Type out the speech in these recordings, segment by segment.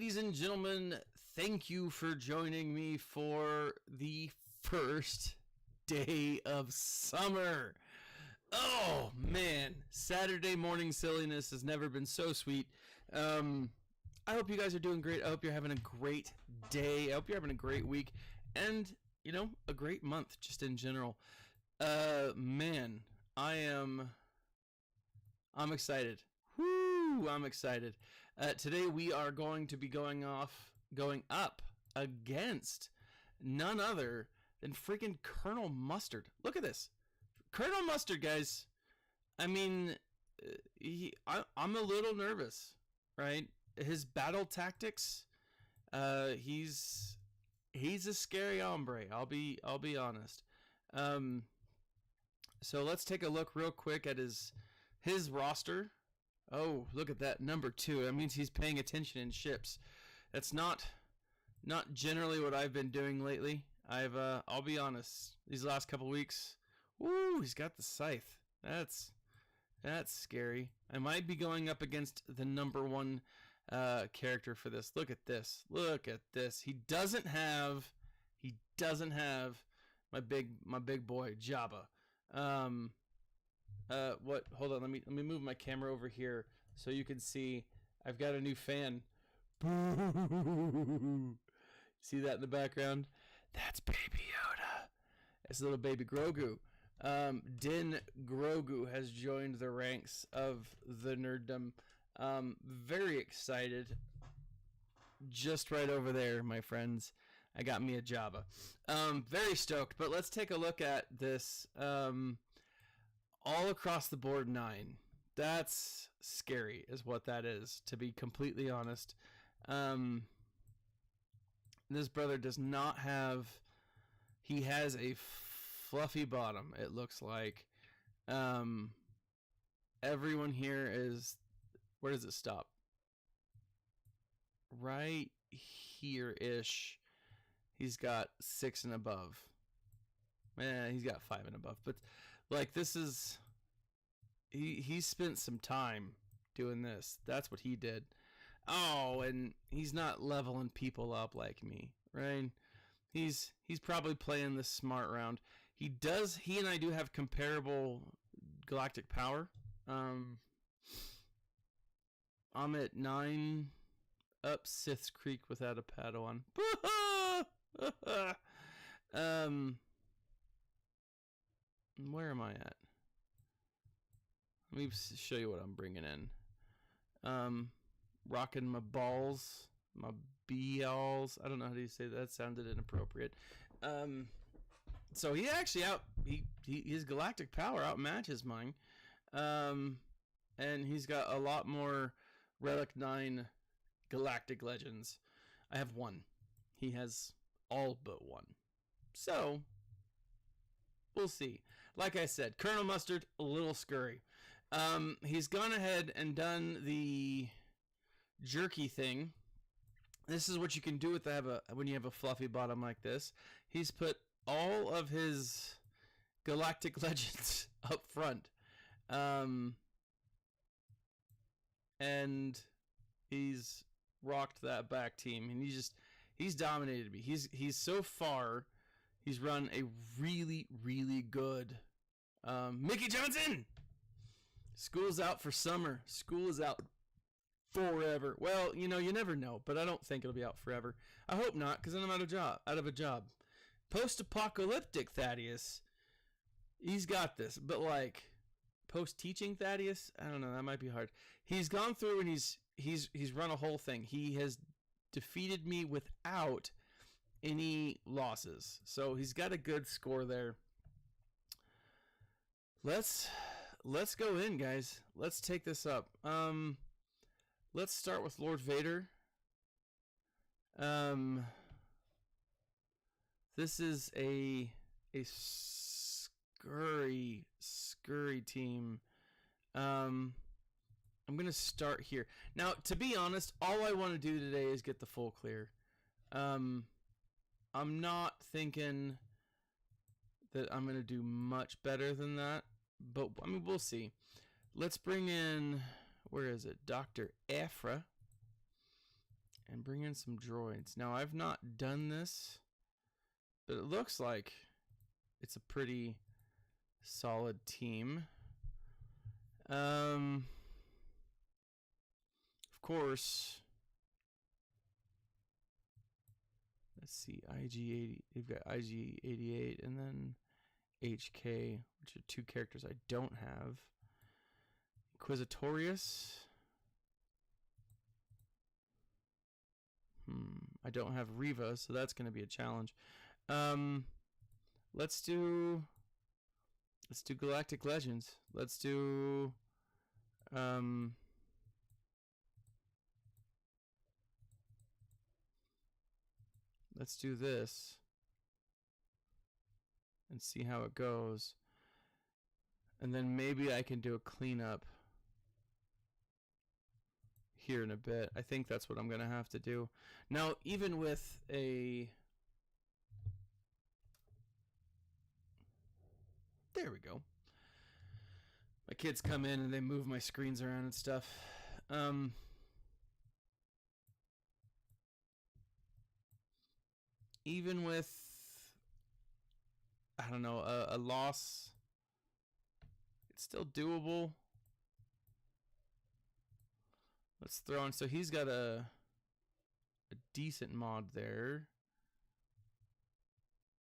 ladies and gentlemen, thank you for joining me for the first day of summer. Oh man, Saturday morning silliness has never been so sweet. I hope you guys are doing great. I hope you're having a great day. I hope you're having a great week and, you know, a great month just in general. Man, I'm excited. Woo, I'm excited. Today we are going to be going up against none other than freaking Colonel Mustard. Look at this. Colonel Mustard, guys. I mean, I'm a little nervous, right? His battle tactics, he's a scary hombre. I'll be honest. So let's take a look real quick at his roster. Oh, look at that, number 2. That means he's paying attention in ships. That's not generally what I've been doing lately. I'll be honest, these last couple weeks, ooh, he's got the scythe. That's scary. I might be going up against the number 1 character for this. Look at this. Look at this. He doesn't have my big boy Jabba. What? Hold on. Let me move my camera over here so you can see. I've got a new fan. See that in the background? That's Baby Yoda. It's little baby Grogu. Din Grogu has joined the ranks of the nerddom. Very excited. Just right over there, my friends. I got me a Jabba. Very stoked. But let's take a look at this. All across the board 9. That's scary is what that is, to be completely honest. This brother does not have, he has a fluffy bottom, it looks like. Everyone here is, where does it stop? Right here-ish. He's got 6 and above. He's got 5 and above, but like, this is, he spent some time doing this. That's what he did. Oh, and he's not leveling people up like me, right? He's probably playing the smart round. He and I do have comparable galactic power. I'm at 9 up Sith's Creek without a Padawan. Where am I at? Let me show you what I'm bringing in. Rocking my balls, my balls. I don't know how to say that. That sounded inappropriate. So he actually his galactic power outmatches mine. And he's got a lot more Relic 9 galactic legends. I have 1. He has all but 1. So we'll see. Like I said, Colonel Mustard, a little scurry. He's gone ahead and done the jerky thing. This is what you can do with when you have a fluffy bottom like this. He's put all of his galactic legends up front. And he's rocked that back team, and he's dominated me. He's so far, he's run a really, really good Mickey Johnson. School's out for summer. School is out forever. Well, you know, you never know, but I don't think it'll be out forever. I hope not, because then I'm out of a job. Post-apocalyptic Thaddeus, he's got this, but like post-teaching Thaddeus, I don't know, that might be hard. He's gone through and he's run a whole thing. He has defeated me without any losses, so he's got a good score there. Let's go in, guys. Let's take this up. Let's start with Lord Vader. This is a scurry team. I'm gonna start here. Now, to be honest, all I want to do today is get the full clear. I'm not thinking that I'm gonna do much better than that, but I mean, we'll see. Let's bring in, where is it? Dr. Aphra. and bring in some droids. Now, I've not done this, but it looks like it's a pretty solid team. Of course, let's see, IG80. They've got IG88 and then HK, which are two characters I don't have. Inquisitorius. I don't have Riva, so that's going to be a challenge. Let's do Galactic Legends. Let's do this and see how it goes. And then maybe I can do a cleanup here in a bit. I think that's what I'm going to have to do. Now, even with a... There we go. My kids come in and they move my screens around and stuff. Even with, I don't know, a loss, it's still doable. Let's throw in, so he's got a decent mod there.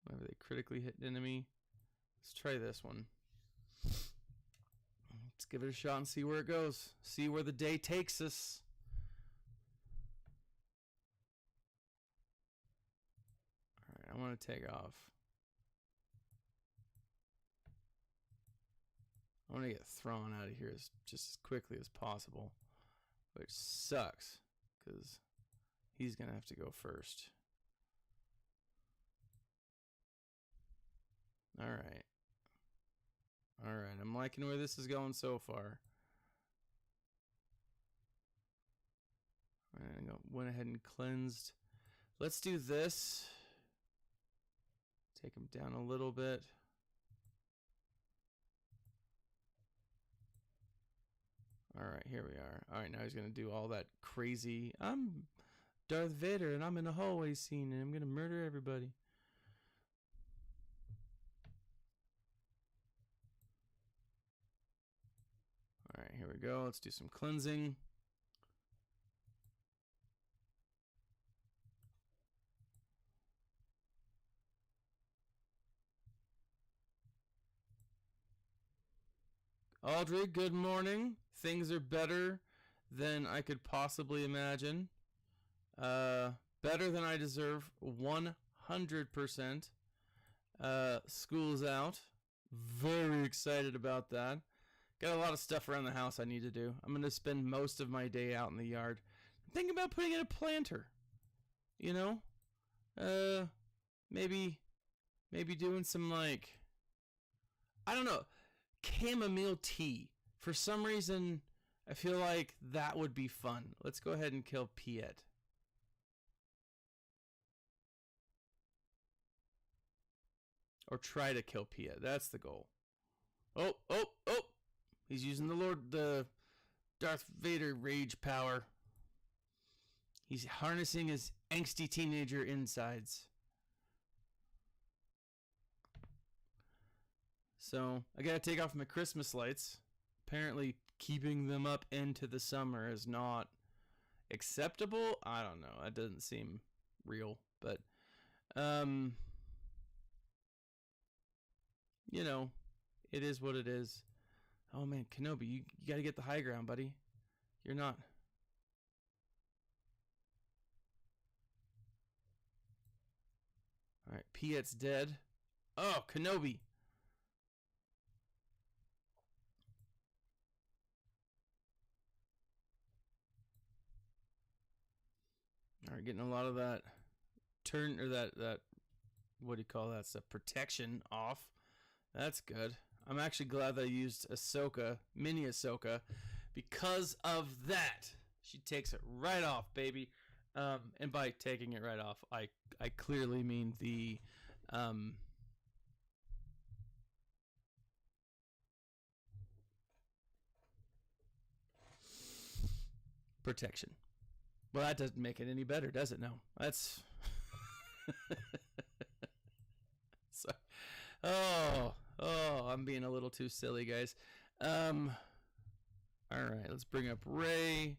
Whenever they critically hit an enemy. Let's try this one. Let's give it a shot and see where it goes. See where the day takes us. Alright, I want to take off. I want to get thrown out of here just as quickly as possible. Which sucks, because he's going to have to go first. Alright. Alright, I'm liking where this is going so far. Alright, I went ahead and cleansed. Let's do this. Take him down a little bit. Alright, here we are. Alright, now he's going to do all that crazy, I'm Darth Vader and I'm in a hallway scene and I'm going to murder everybody. Alright, here we go. Let's do some cleansing. Audrey, good morning. Things are better than I could possibly imagine. Better than I deserve, 100%. School's out. Very excited about that. Got a lot of stuff around the house I need to do. I'm going to spend most of my day out in the yard. I'm thinking about putting in a planter. You know? Maybe doing some, like, I don't know, chamomile tea. For some reason, I feel like that would be fun. Let's go ahead and kill Piet. Or try to kill Piet. That's the goal. Oh! He's using the Darth Vader rage power. He's harnessing his angsty teenager insides. So, I gotta take off my Christmas lights. Apparently, keeping them up into the summer is not acceptable. I don't know. That doesn't seem real. But, you know, it is what it is. Oh, man, Kenobi, you gotta get the high ground, buddy. You're not... Alright, Piet's dead. Oh, Kenobi! Alright, getting a lot of that turn, or that what do you call that stuff? Protection off. That's good. I'm actually glad that I used Ahsoka, mini Ahsoka, because of that. She takes it right off, baby. And by taking it right off, I clearly mean the protection. Well, that doesn't make it any better, does it? No, that's. So, I'm being a little too silly, guys. All right, let's bring up Ray.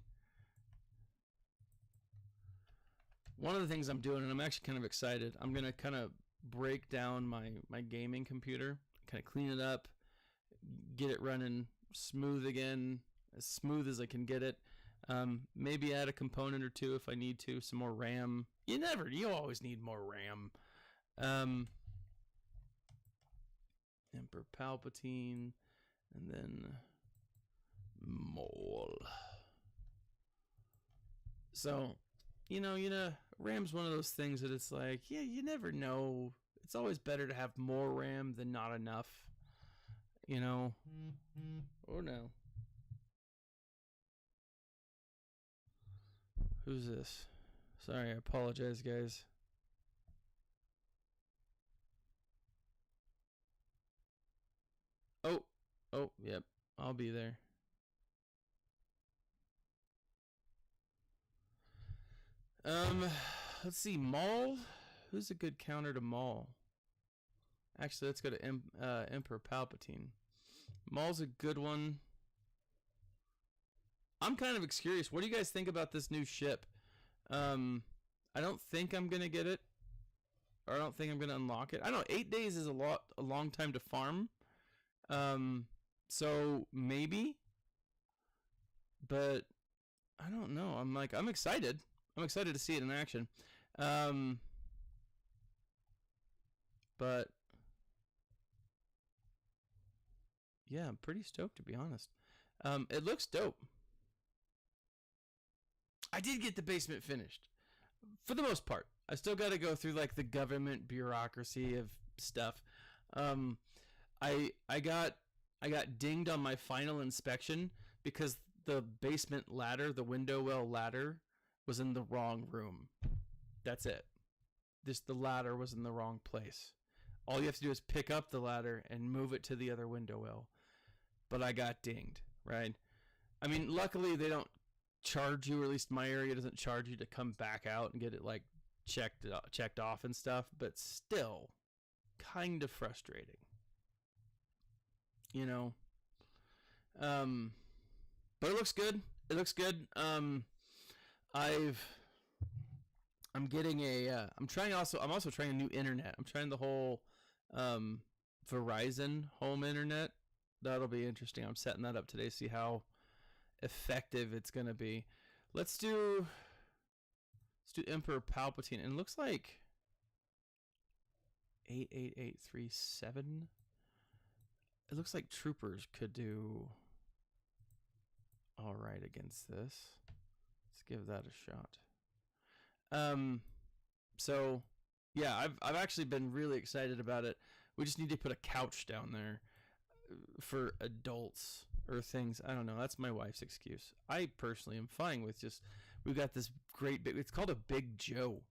One of the things I'm doing, and I'm actually kind of excited, I'm going to kind of break down my gaming computer, kind of clean it up, get it running smooth again, as smooth as I can get it. Maybe add a component or two if I need to, some more RAM. You always need more RAM. Emperor Palpatine, and then Maul. So, RAM's one of those things that it's like, yeah, you never know. It's always better to have more RAM than not enough. Oh no. Who's this? Sorry, I apologize, guys. Oh, yep. I'll be there. Let's see. Maul? Who's a good counter to Maul? Actually, let's go to Emperor Palpatine. Maul's a good one. I'm kind of curious. What do you guys think about this new ship? I don't think I'm gonna get it, or I don't think I'm gonna unlock it. I don't know. 8 days is a long time to farm. So maybe, but I don't know. I'm excited. I'm excited to see it in action. But yeah, I'm pretty stoked, to be honest. It looks dope. I did get the basement finished for the most part. I still got to go through like the government bureaucracy of stuff. I got dinged on my final inspection because the basement ladder, the window well ladder, was in the wrong room. That's it. The ladder was in the wrong place. All you have to do is pick up the ladder and move it to the other window well. But I got dinged, right? I mean, luckily they don't charge you, or at least my area doesn't charge you to come back out and get it like checked off and stuff, but still kind of frustrating. But it looks good. It looks good. I'm also trying a new internet. I'm trying the whole Verizon home internet. That'll be interesting. I'm setting that up today, see how effective it's gonna be. Let's do Emperor Palpatine, and it looks like 88837. It looks like troopers could do all right against this. Let's give that a shot. So yeah, I've actually been really excited about it. We just need to put a couch down there for adults or things. I don't know. That's my wife's excuse. I personally am fine with we've got this great big, it's called a Big Joe.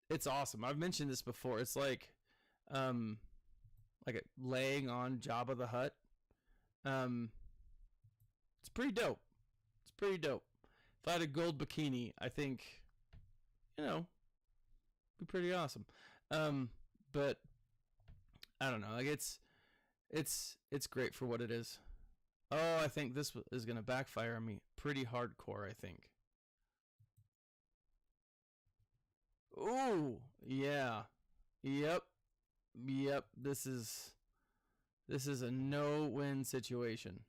It's awesome. I've mentioned this before. It's like laying on Jabba the Hutt. It's pretty dope. It's pretty dope. If I had a gold bikini, I think, it'd be pretty awesome. But I don't know. Like it's great for what it is. Oh, I think this is gonna backfire on me pretty hardcore, I think. Ooh, yeah. Yep. This is a no-win situation.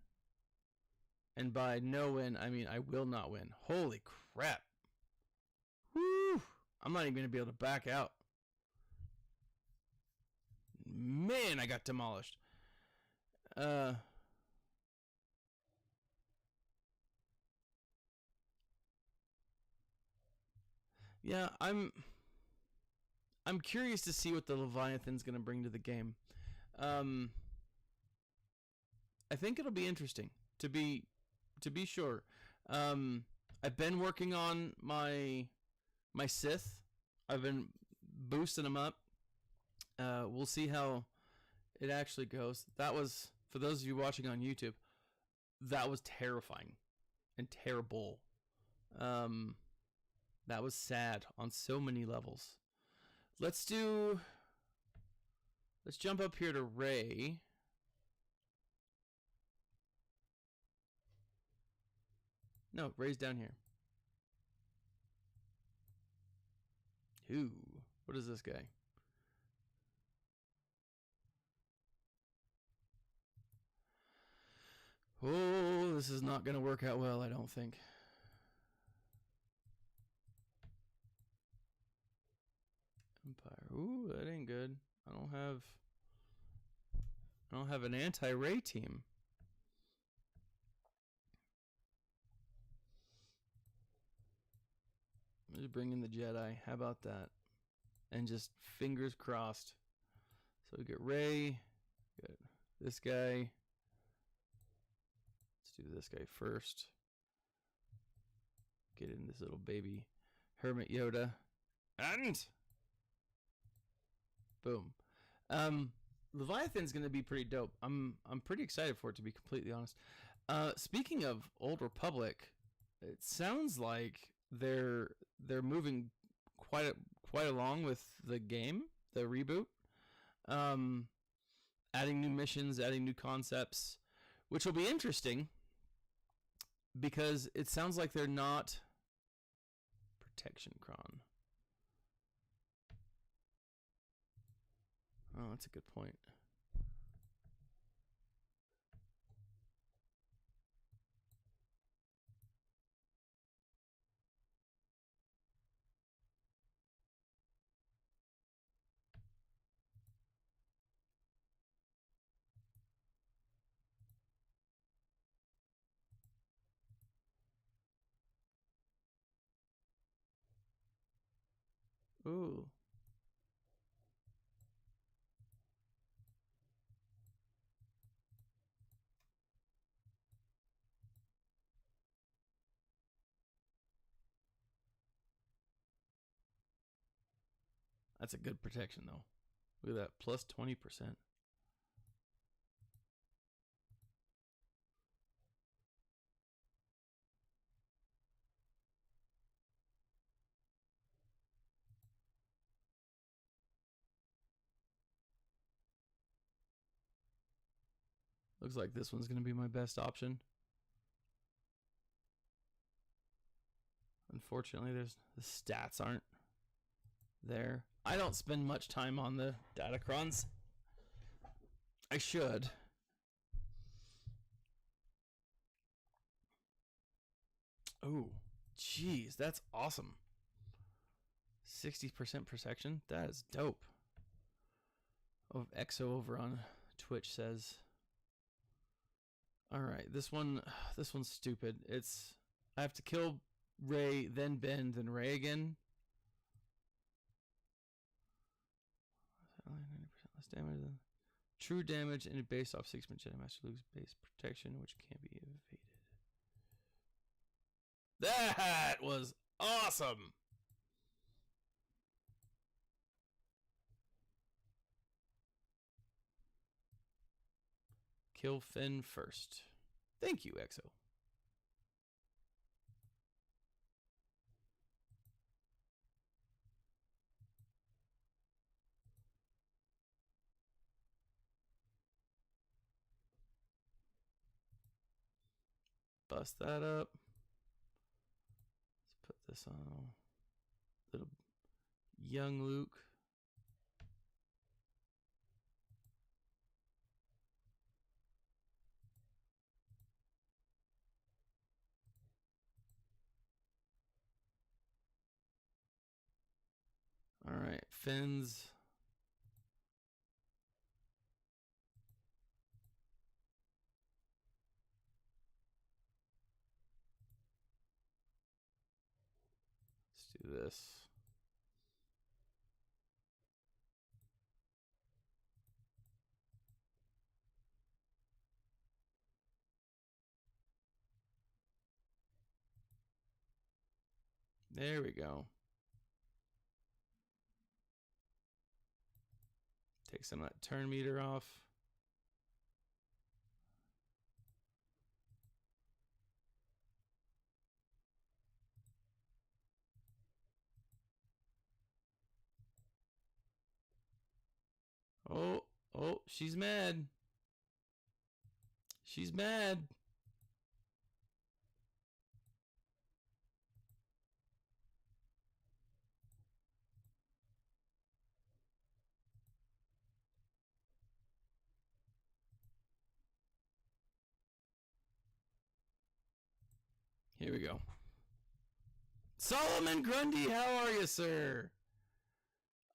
And by no win, I mean I will not win. Holy crap. Whew. I'm not even going to be able to back out. Man, I got demolished. Yeah, I'm curious to see what the Leviathan's going to bring to the game. I think it'll be interesting, to be sure. I've been working on my Sith. I've been boosting them up. We'll see how it actually goes. That was, for those of you watching on YouTube, that was terrifying and terrible. That was sad on so many levels. Let's jump up here to Ray. No, Ray's down here. Ooh, what is this guy? Oh, this is not going to work out well, I don't think. Empire. Ooh, that ain't good. I don't have an anti-Ray team. Just bring in the Jedi. How about that? And just fingers crossed. So we get Ray. Get this guy. Let's do this guy first. Get in this little baby Hermit Yoda. And boom. Leviathan's going to be pretty dope. I'm pretty excited for it, to be completely honest. Speaking of Old Republic, it sounds like they're moving quite along with the game, the reboot. Adding new missions, adding new concepts, which will be interesting because it sounds like they're not Protection Cron. Oh, that's a good point. Ooh. That's a good protection, though. Look at that, plus 20%. Looks like this one's going to be my best option. Unfortunately, the stats aren't there. I don't spend much time on the Datacrons. I should. Oh, jeez, that's awesome. 60% protection. That is dope. Oh, Exo over on Twitch says. All right, this one's stupid. I have to kill Ray, then Ben, then Ray again. 90% less damage than true damage, and based off 6 Jedi Master Luke's base protection, which can't be evaded. That was awesome. Kill Finn first. Thank you, Exo. Bust that up. Let's put this on little young Luke. All right, Finn's. Let's do this. There we go. Take some of that turn meter off. Oh, oh, she's mad. She's mad. Here we go. Solomon Grundy, how are you, sir?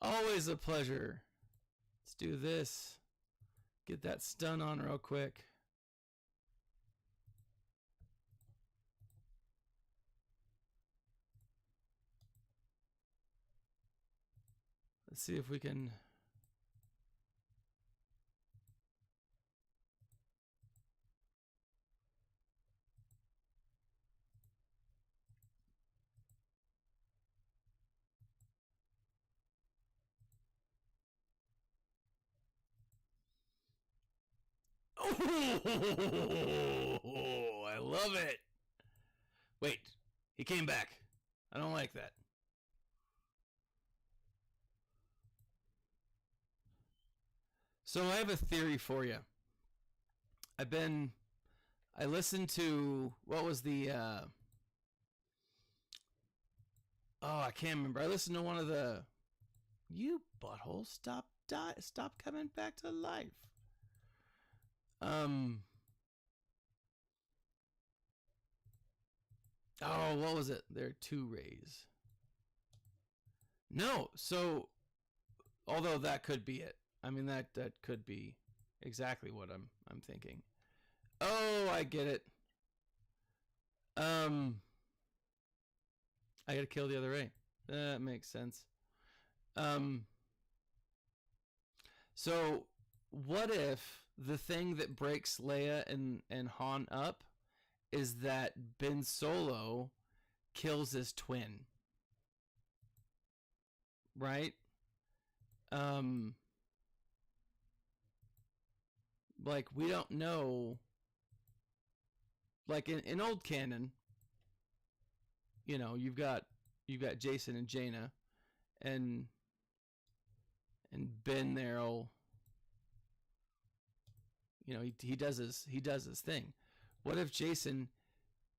Always a pleasure. Let's do this. Get that stun on real quick. Let's see if we can... Oh, I love it. Wait, he came back. I don't like that. So I have a theory for you. I listened to, what was the, I can't remember. I listened to one of the, you butthole, stop coming back to life. Oh, what was it? There are 2 rays. No, so, although that could be it. I mean, that could be exactly what I'm thinking. Oh, I get it. I gotta kill the other ray. That makes sense. So what if the thing that breaks Leia and Han up is that Ben Solo kills his twin? Right? Like, we don't know. Like in old canon, you know, you've got Jason and Jaina, and Ben there'll, you know, he does his thing. What if Jason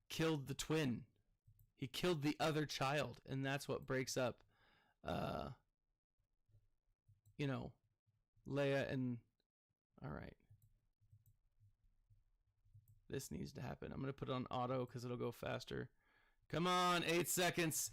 killed the twin? He killed the other child, and that's what breaks up, you know, Leia and... All right. This needs to happen. I'm going to put it on auto because it'll go faster. Come on, 8 seconds.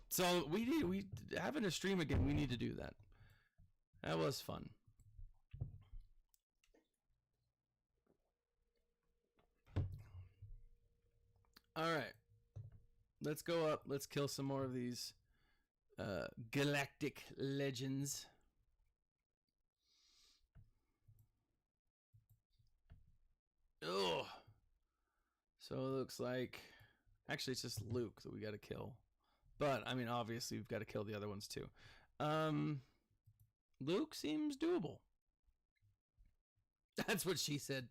So we having a stream again. We need to do that. That was fun. All right. Let's go up. Let's kill some more of these galactic legends. Ugh. So it looks like... Actually, it's just Luke that we got to kill. But, I mean, obviously, we've got to kill the other ones, too. Luke seems doable. That's what she said.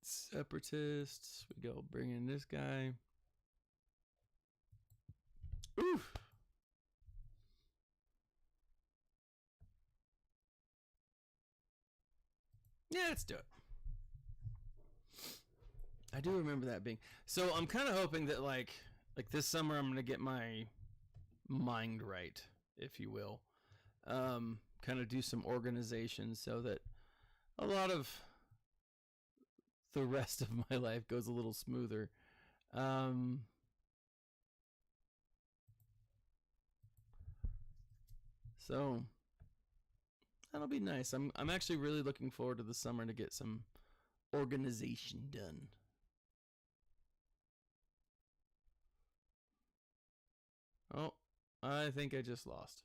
Separatists. We go bring in this guy. Oof. Yeah, let's do it. I do remember that being... So I'm kind of hoping that like this summer I'm going to get my mind right, if you will. Kind of do some organization so that a lot of the rest of my life goes a little smoother. So that'll be nice. I'm actually really looking forward to the summer to get some organization done. Oh, I think I just lost.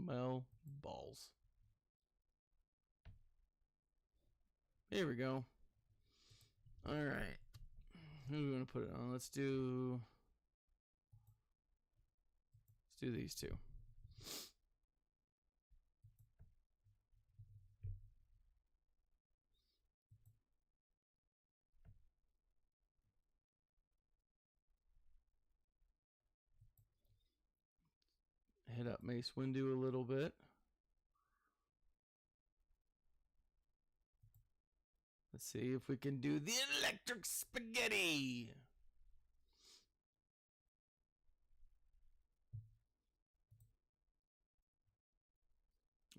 Well, balls. Here we go. All right. Who are we going to put it on? Let's do these two. Hit up Mace Windu a little bit. Let's see if we can do the electric spaghetti.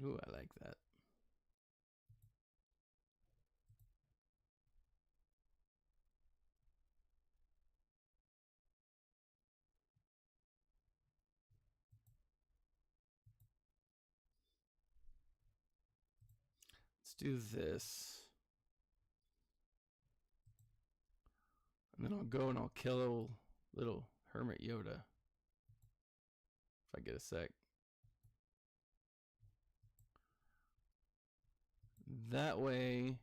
Ooh, I like that. Let's do this. And then I'll go and I'll kill little Hermit Yoda. If I get a sec. That way,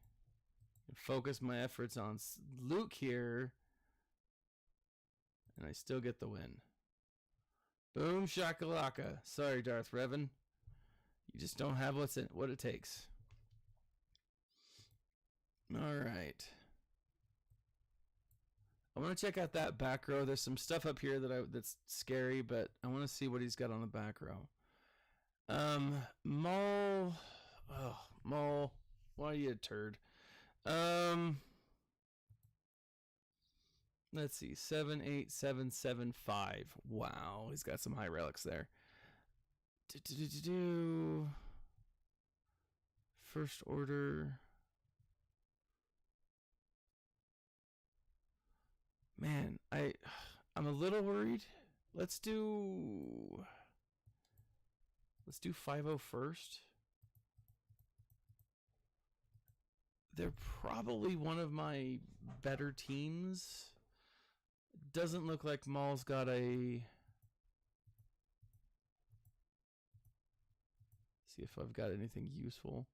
focus my efforts on Luke here. And I still get the win. Boom shakalaka. Sorry, Darth Revan. You just don't have what it takes. All right. I want to check out that back row. There's some stuff up here that's scary, but I want to see what he's got on the back row. Maul. Oh, Maul. Why are you a turd? Let's see. 78775. Wow, he's got some high relics there. First order. Man, I'm a little worried. Let's do 50 first. They're probably one of my better teams. Doesn't look like Maul's got a... See if I've got anything useful.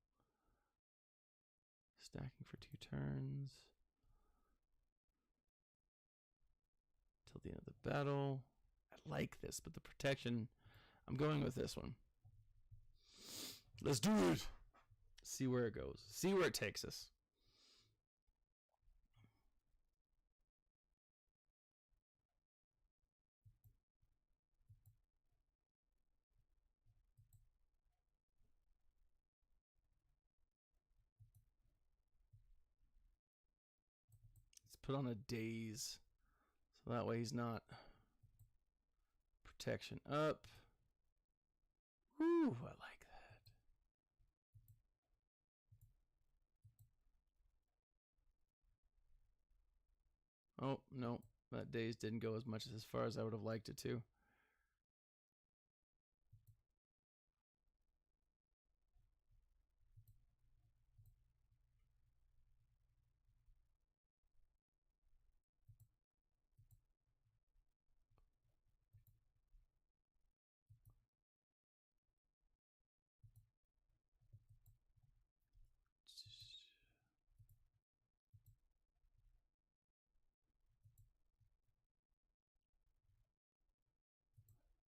Stacking for 2 turns. Till the end of the battle. I like this, but the protection, I'm going with this one. Let's do it. See where it goes. See where it takes us. Let's put on a daze. So that way he's not. Protection up. Woo, I like that. Oh, no. That daze didn't go as far as I would have liked it to.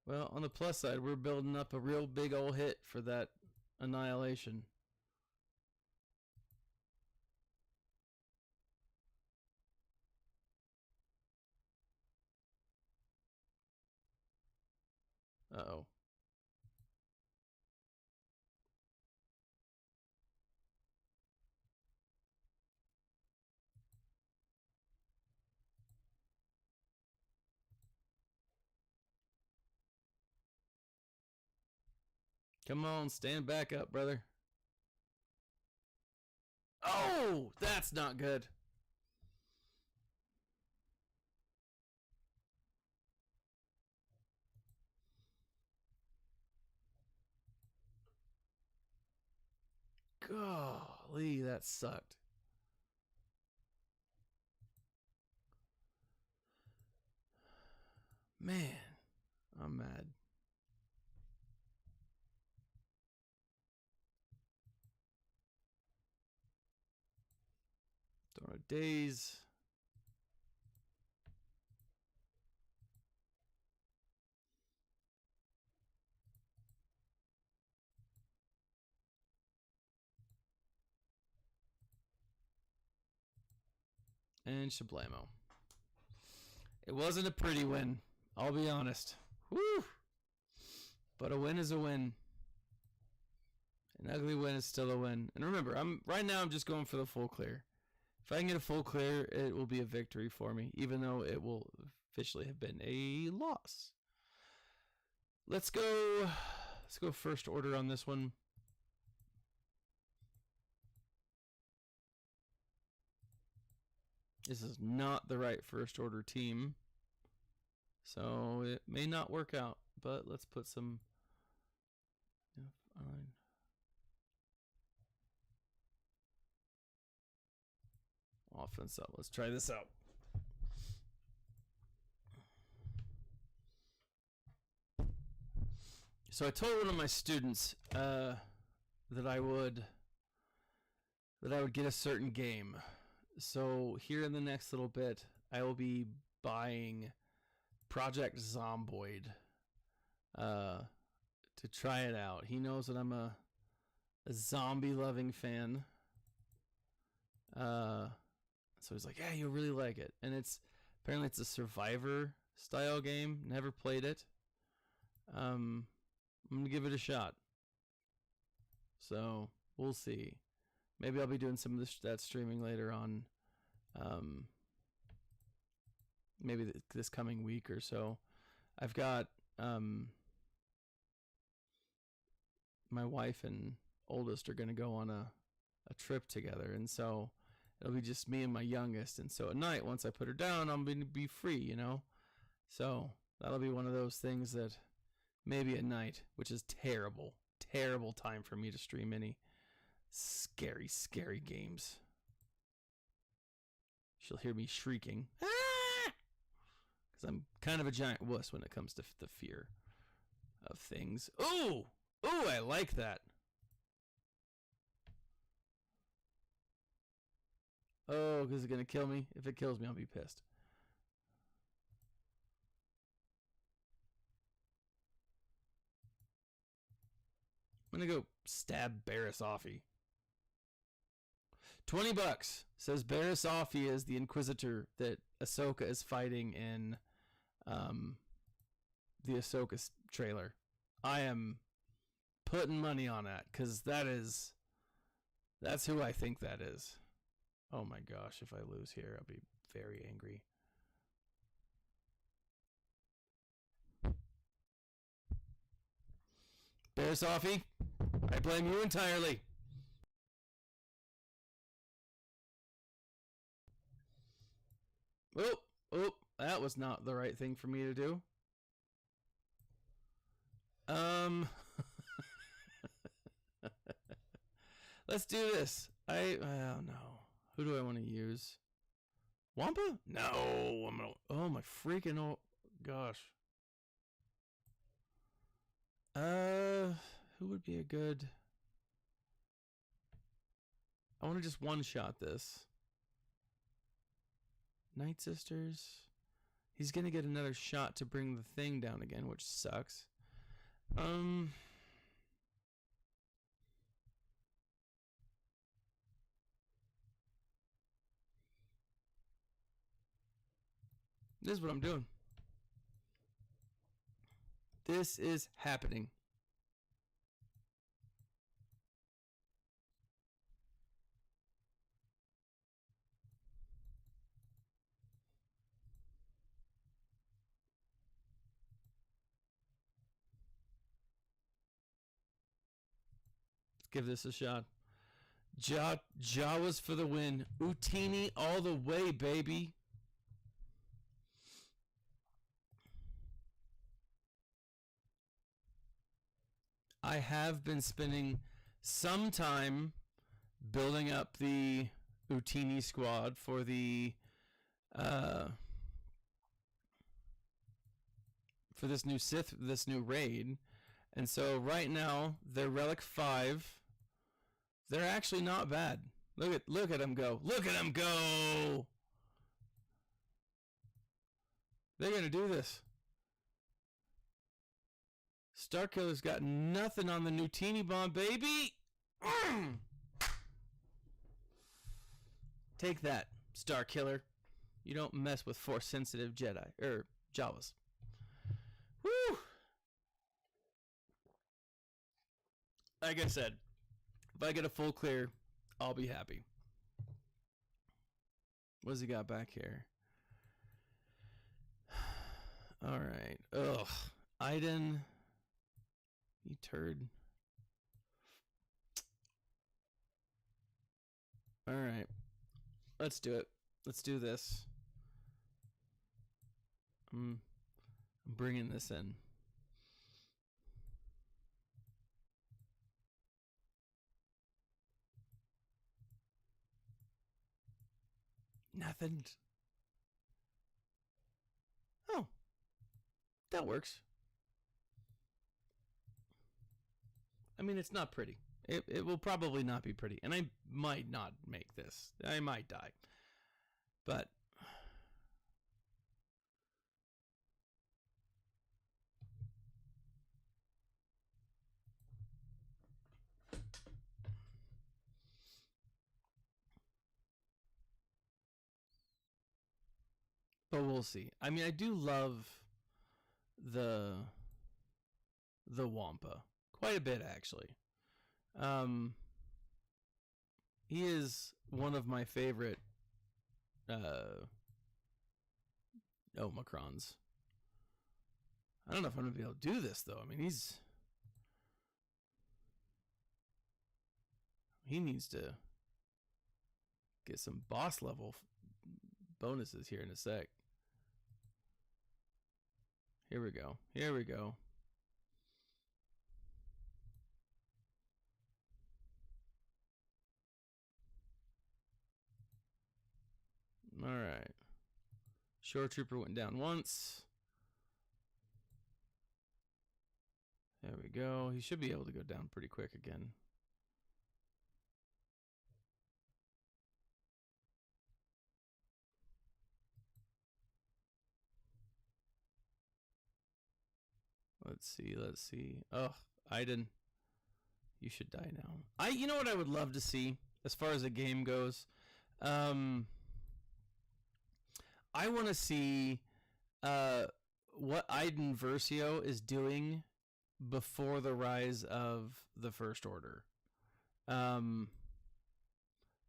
Well, on the plus side, we're building up a real big old hit for that annihilation. Uh-oh. Come on, stand back up, brother. Oh, that's not good. Golly, that sucked. Man, I'm mad. Throwing a daze. And Shablamo. It wasn't a pretty win, I'll be honest. Woo! But a win is a win. An ugly win is still a win. And remember, right now I'm just going for the full clear. If I can get a full clear, it will be a victory for me, even though it will officially have been a loss. Let's go first order on this one. This is not the right first order team, so it may not work out, but let's put some offense up. Let's try this out. So I told one of my students that I would get a certain game. So here in the next little bit, I will be buying Project Zomboid to try it out. He knows that I'm a zombie-loving fan. So he's like, yeah, you'll really like it. And apparently it's a survivor style game. Never played it. I'm going to give it a shot. So we'll see. Maybe I'll be doing some of that streaming later on. Maybe this coming week or so. I've got my wife and oldest are going to go on a trip together. And so it'll be just me and my youngest. And so at night, once I put her down, I'm going to be free, you know. So that'll be one of those things that maybe at night, which is terrible time for me to stream any scary games. She'll hear me shrieking. Because I'm kind of a giant wuss when it comes to the fear of things. Ooh, I like that. Oh, because it's going to kill me? If it kills me, I'll be pissed. I'm going to go stab Barisafi. $20 says Barisafi is the Inquisitor that Ahsoka is fighting in the Ahsoka trailer. I am putting money on that because that's who I think that is. Oh my gosh, if I lose here, I'll be very angry. Barisafi, I blame you entirely. Oh, that was not the right thing for me to do. Let's do this. I don't know. Who do I want to use? Wampa? No. Oh my freaking gosh. Who would be a good? I want to just one-shot this. Night Sisters. He's gonna get another shot to bring the thing down again, which sucks. This is what I'm doing. This is happening. Let's give this a shot. Jawas for the win. Utini all the way, baby. I have been spending some time building up the Utini squad for the for this new raid. And so right now they're Relic 5. They're actually not bad. Look at them go. Look at them go. They're going to do this. Starkiller's got nothing on the new teeny bomb, baby. Take that, Starkiller. You don't mess with Force-sensitive Jedi or Jawas. Woo! like I said, if I get a full clear, I'll be happy. What's he got back here? All right. Ugh. Iden. You turd. All right. Let's do it. Let's do this. I'm bringing this in. Nothing. Oh. That works. I mean, it's not pretty. It will probably not be pretty. And I might not make this. I might die. But we'll see. I mean, I do love the Wampa quite a bit, actually. He is one of my favorite Omicrons. I don't know if I'm gonna be able to do this though. I mean, he needs to get some boss level bonuses here in a sec. Here we go. Here we go. All right. Shore Trooper went down once. There we go. He should be able to go down pretty quick again. Let's see. Let's see. Oh, Iden. You should die now. You know what I would love to see as far as the game goes? I want to see what Iden Versio is doing before the rise of the First Order.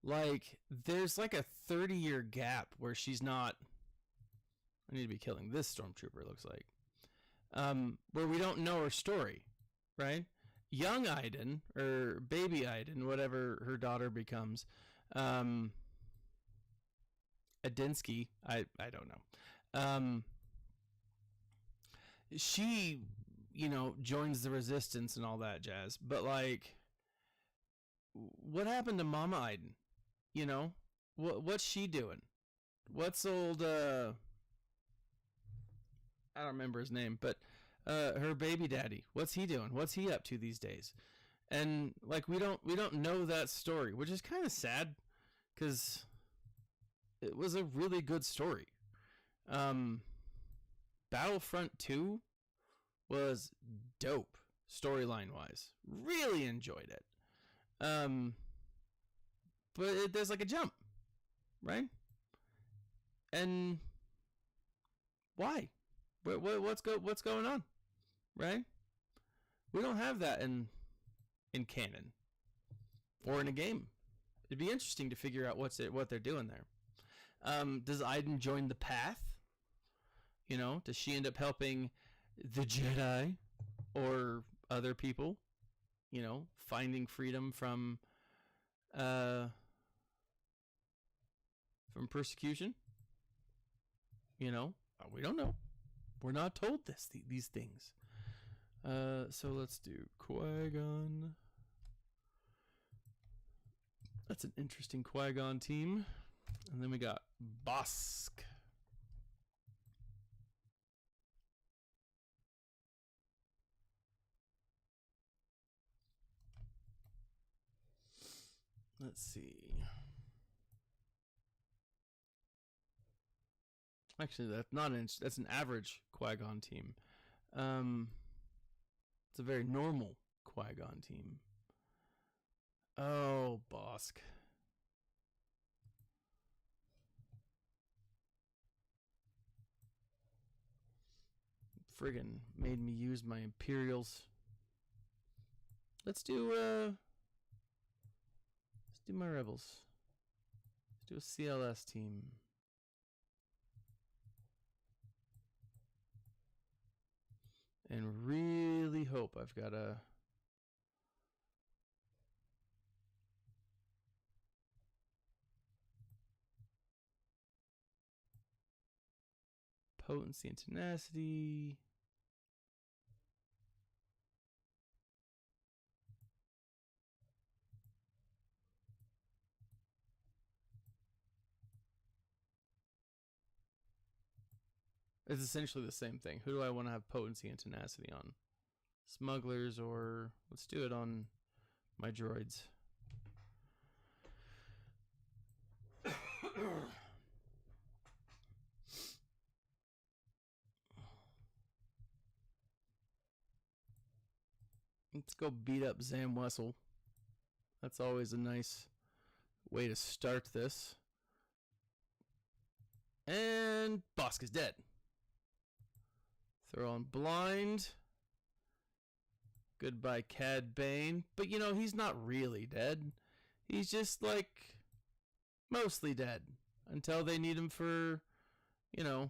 Like, there's like a 30-year gap where she's not... I need to be killing this Stormtrooper, it looks like. Where we don't know her story, right? Young Iden, or baby Iden, whatever her daughter becomes, Adinsky, I don't know. She, joins the resistance and all that jazz. But, like, what happened to Mama Iden? What's she doing? What's old, I don't remember his name, but her baby daddy, what's he doing? What's he up to these days? And, like, we don't know that story, which is kind of sad, because it was a really good story. Battlefront 2 was dope, storyline-wise. Really enjoyed it. But there's like a jump, right? And why? What's going on, right? We don't have that in canon or in a game. It'd be interesting to figure out what they're doing there. Does Iden join the Path? Does she end up helping the Jedi or other people? Finding freedom from persecution? We don't know. We're not told these things. So let's do Qui-Gon. That's an interesting Qui-Gon team. And then we got Bosk. Let's see. Actually, that's an average Qui-Gon team. It's a very normal Qui-Gon team. Oh, Bosk. Friggin' made me use my Imperials. Let's do my Rebels. Let's do a CLS team. And really hope I've got a potency and tenacity. It's essentially the same thing. Who do I want to have potency and tenacity on? Smugglers, or let's do it on my droids. Let's go beat up Zam Wessel. That's always a nice way to start this. And Bosk is dead. Throw on blind. Goodbye, Cad Bane. But you know, he's not really dead. He's just like mostly dead until they need him for, you know,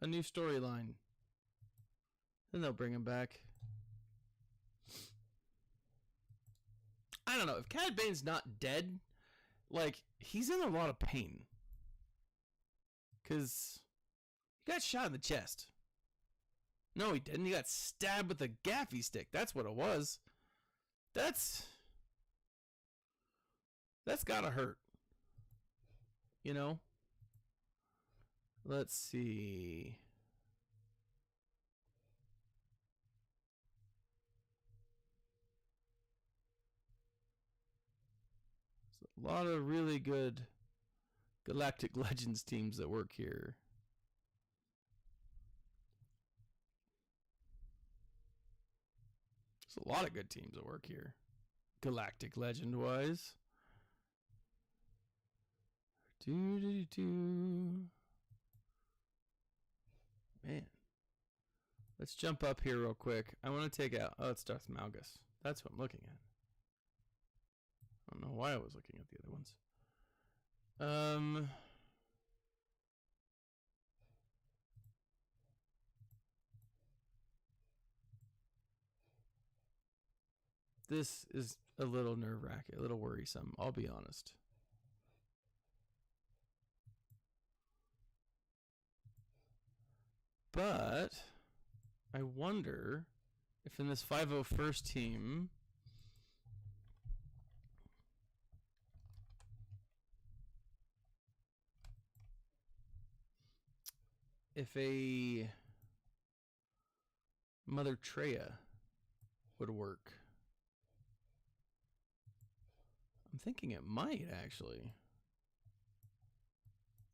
a new storyline. Then they'll bring him back. I don't know. If Cad Bane's not dead, like, he's in a lot of pain. Because he got shot in the chest. No, he didn't. He got stabbed with a gaffy stick. That's what it was. That's gotta hurt. You know? Let's see. A lot of really good Galactic Legends teams that work here. There's a lot of good teams that work here, Galactic Legend-wise. Man. Let's jump up here real quick. I want to take out... Oh, it's Darth Malgus. That's what I'm looking at. I don't know why I was looking at the other ones. This is a little nerve-wracking, a little worrisome, I'll be honest. But I wonder if in this 501st team... if a Mother Treya would work. I'm thinking it might, actually.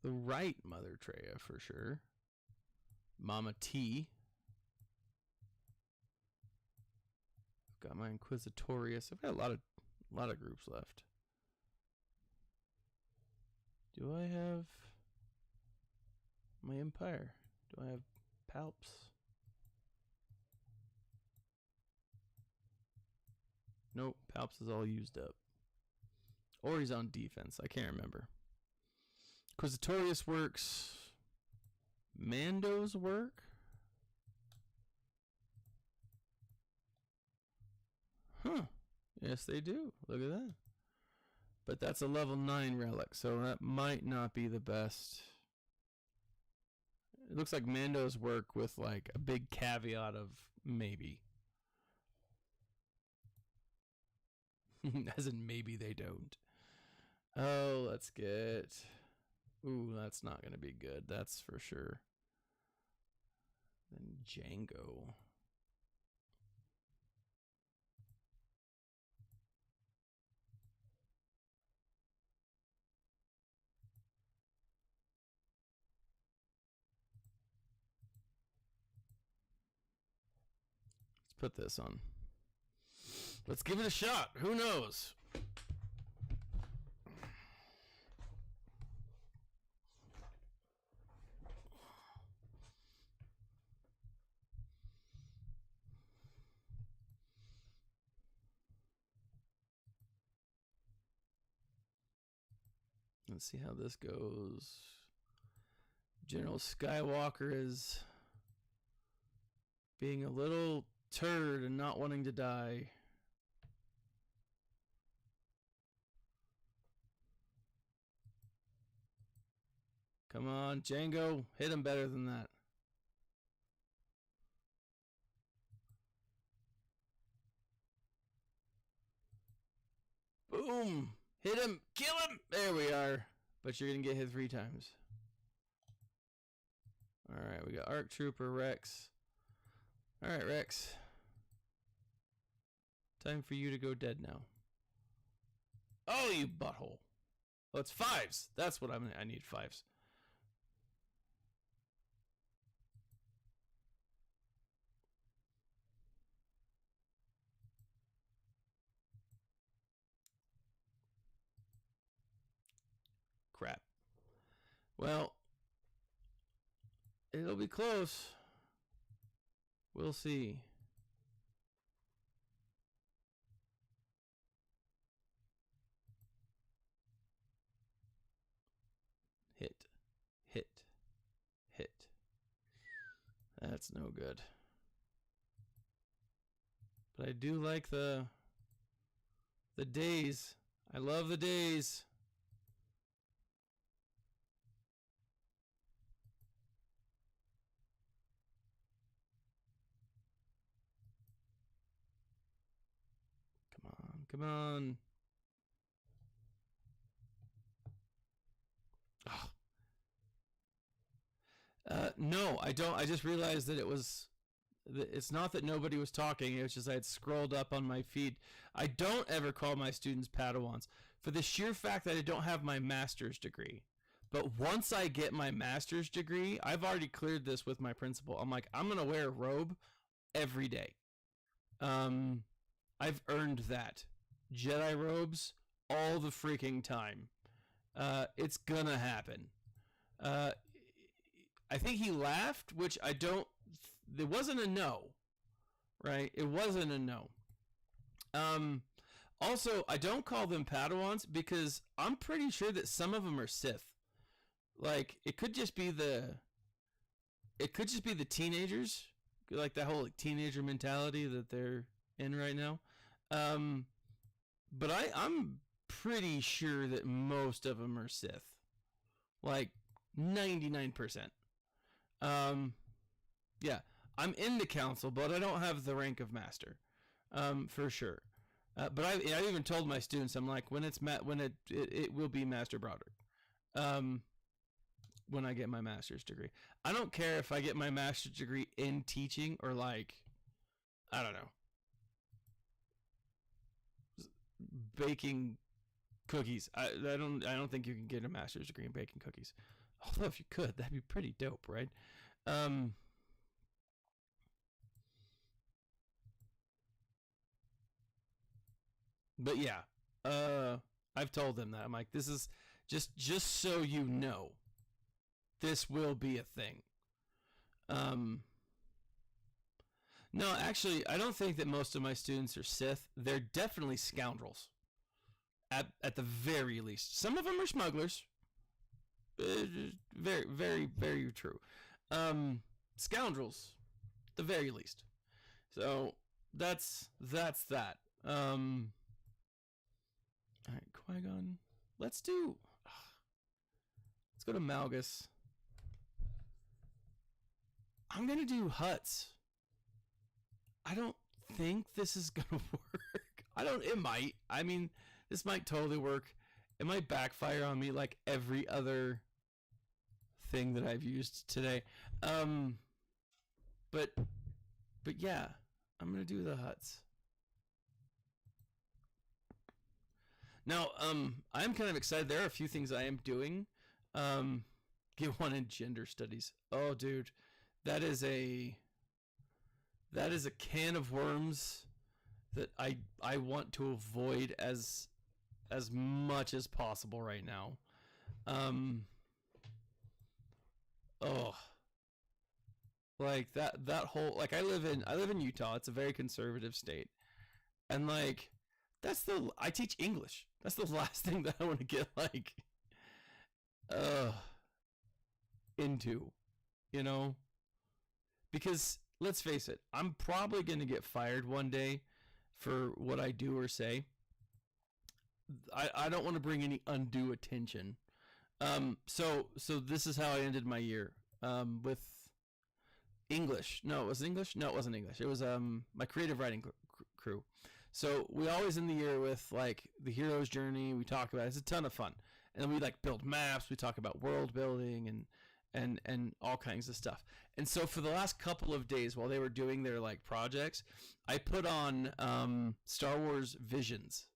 The right Mother Treya, for sure. Mama T. I've got my Inquisitorius. I've got a lot of groups left. Do I have my Empire? Do I have Palps? Nope, Palps is all used up. Or he's on defense. I can't remember. Inquisitorius works. Mandos work? Huh. Yes, they do. Look at that. But that's a level 9 relic, so that might not be the best. It looks like Mandos work with like a big caveat of maybe. As in maybe they don't. Oh, let's get... Ooh, that's not going to be good. That's for sure. Then Django. Let's put this on. Let's give it a shot. Who knows? Let's see how this goes. General Skywalker is being a little turd and not wanting to die. Come on, Django. Hit him better than that. Boom. Hit him. Kill him. There we are. But you're going to get hit 3 times. Alright, we got ARC Trooper Rex. Alright, Rex. Time for you to go dead now. Oh, you butthole. Well, it's 5s. That's what I need 5s. Crap. Well, it'll be close. We'll see. Hit. Hit. Hit. That's no good. But I do like the days. I love the days. Come on. Oh. No, I don't. I just realized that it's not that nobody was talking. It was just I had scrolled up on my feed. I don't ever call my students Padawans for the sheer fact that I don't have my master's degree. But once I get my master's degree, I've already cleared this with my principal. I'm like, I'm going to wear a robe every day. I've earned that. Jedi robes all the freaking time. It's gonna happen. I think he laughed, which I don't. It wasn't a no, right? It wasn't a no. Also, I don't call them Padawans because I'm pretty sure that some of them are Sith. Like it could just be the teenagers, like that whole teenager mentality that they're in right now. But I'm pretty sure that most of them are Sith. Like 99%. Yeah, I'm in the council, but I don't have the rank of master. For sure. But I even told my students, I'm like, when it will be Master Broderick. When I get my master's degree. I don't care if I get my master's degree in teaching or like, I don't know, baking cookies. I don't think you can get a master's degree in baking cookies. Although if you could, that'd be pretty dope, right? But yeah, I've told them that. I'm like, this is just so you know, this will be a thing. No, actually, I don't think that most of my students are Sith. They're definitely scoundrels. At the very least. Some of them are smugglers. Very, very, very true. Scoundrels, at the very least. So that's that. All right, Qui-Gon. Let's go to Malgus. I'm gonna do Hutts. I don't think this is gonna work. It might. I mean, this might totally work. It might backfire on me like every other thing that I've used today. But yeah, I'm gonna do the Hutts. Now, I'm kind of excited. There are a few things I am doing. Get one in gender studies. Oh, dude, that is a can of worms that I want to avoid as much as possible right now. Like that whole, like I live in Utah. It's a very conservative state, and like I teach English. That's the last thing that I want to get like uh into, you know? Because let's face it, I'm probably going to get fired one day for what I do or say. I don't want to bring any undue attention. So this is how I ended my year. With English. No, it was English. No, it wasn't English. It was my creative writing crew. So we always end the year with like the hero's journey. We talk about it. It's a ton of fun, and then we like build maps. We talk about world building and all kinds of stuff. And so for the last couple of days while they were doing their like projects, I put on Star Wars Visions,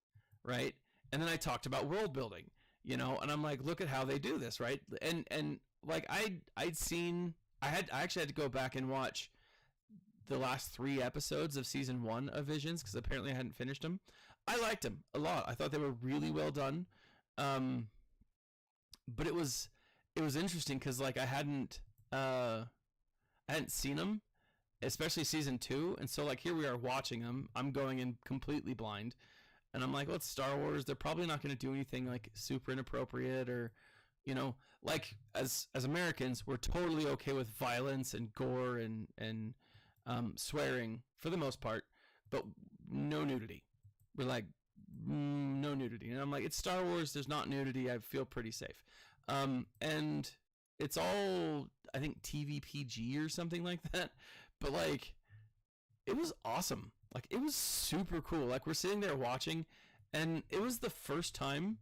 right? And then I talked about world building, you know, and I'm like, look at how they do this, right? And like I actually had to go back and watch the last 3 episodes of season 1 of Visions because apparently I hadn't finished them. I liked them a lot. I thought they were really well done. But it was interesting because like I hadn't seen them, especially season 2, and so like here we are watching them. I'm going in completely blind, and I'm like, well, it's Star Wars. They're probably not going to do anything like super inappropriate or, you know, like as Americans, we're totally okay with violence and gore and swearing for the most part, but no nudity. We're like, no nudity, and I'm like, it's Star Wars. There's not nudity. I feel pretty safe. And it's all, I think, TV PG or something like that. But like, it was awesome. Like, it was super cool. Like, we're sitting there watching, and it was the first time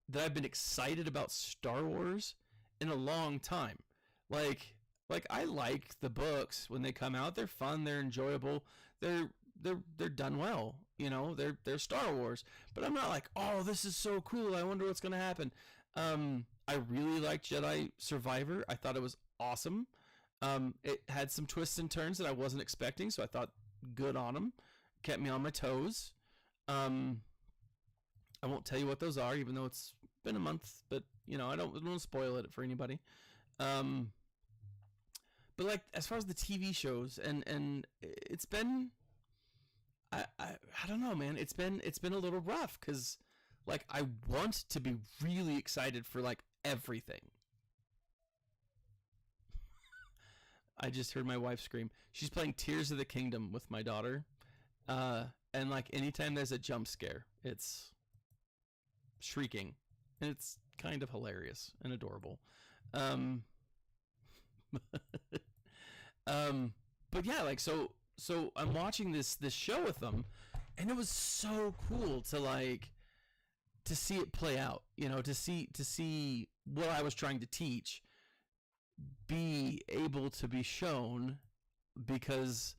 that I've been excited about Star Wars in a long time. Like I like the books when they come out. They're fun. They're enjoyable. They're done well. You know, they're Star Wars. But I'm not like, oh, this is so cool. I wonder what's gonna happen. I really liked Jedi Survivor. I thought it was awesome. It had some twists and turns that I wasn't expecting, so I thought good on them. Kept me on my toes. I won't tell you what those are, even though it's been a month, but you know, I don't want to spoil it for anybody. But like as far as the TV shows, and it's been, I don't know, man. It's been a little rough because like I want to be really excited for like everything. I just heard my wife scream. She's playing Tears of the Kingdom with my daughter. And like anytime there's a jump scare, it's shrieking. And it's kind of hilarious and adorable. But yeah, like so I'm watching this show with them, and it was so cool to like to see it play out, you know, to see what I was trying to teach be able to be shown, because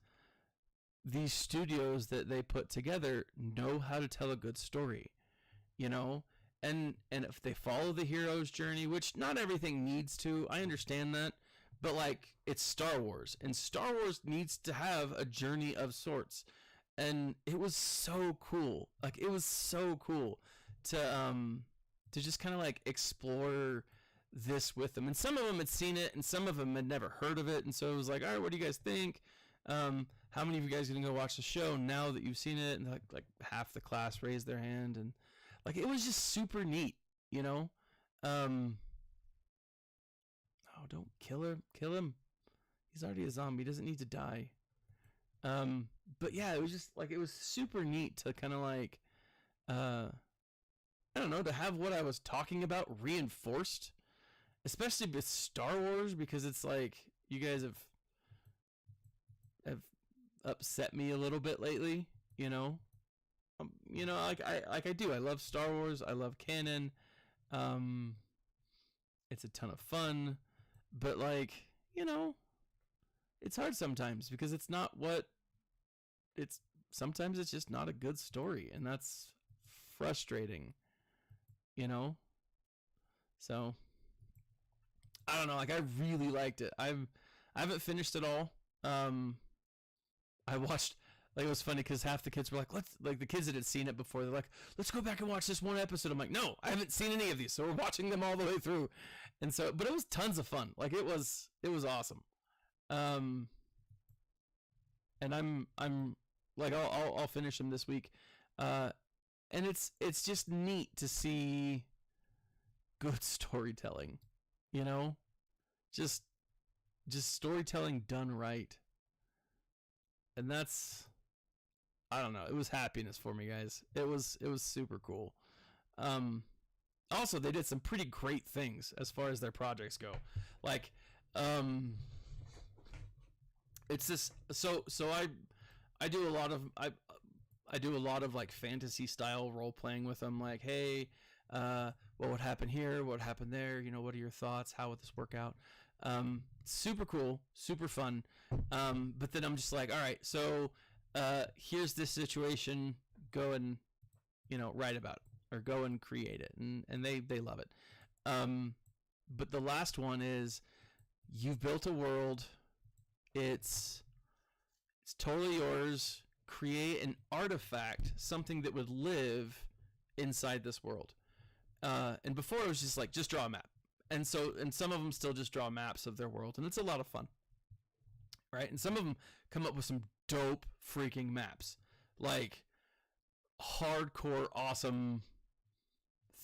these studios that they put together know how to tell a good story, you know, and if they follow the hero's journey, which not everything needs to, I understand that, but like it's Star Wars, and Star Wars needs to have a journey of sorts, and it was so cool. Like it was so cool to just kind of like explore this with them. And some of them had seen it, and some of them had never heard of it, and so it was like, all right, what do you guys think? How many of you guys are gonna go watch the show now that you've seen it? And like half the class raised their hand, and like it was just super neat, you know. Oh, don't kill him. He's already a zombie. He doesn't need to die. But yeah, it was just like, it was super neat to kind of like I don't know, to have what I was talking about reinforced, especially with Star Wars, because it's like you guys have upset me a little bit lately, you know. You know, like I do. I love Star Wars. I love canon. It's a ton of fun, but like, you know, it's hard sometimes because it's not what it's. Sometimes it's just not a good story, and that's frustrating, you know. So I don't know. Like I really liked it. I haven't finished it all. I watched. Like it was funny because half the kids were like, the kids that had seen it before, they're like, let's go back and watch this one episode. I'm like, no, I haven't seen any of these, so we're watching them all the way through. And so, but it was tons of fun. Like it was awesome. And I'm like, I'll finish them this week. And it's just neat to see good storytelling, you know, just storytelling done right. And that's, I don't know, it was happiness for me, guys. It was super cool. Also, they did some pretty great things as far as their projects go. Like, it's this, so I do a lot of, I do a lot of like fantasy style role playing with them. Like, hey, what would happen here? What would happen there? You know, what are your thoughts? How would this work out? Super cool, super fun. But then I'm just like, all right, so here's this situation. Go and, you know, write about it or go and create it, and they love it. But the last one is, you've built a world. It's totally yours. Create an artifact, something that would live inside this world. And before it was just like, just draw a map. And some of them still just draw maps of their world, and it's a lot of fun, right? And some of them come up with some dope freaking maps, like hardcore awesome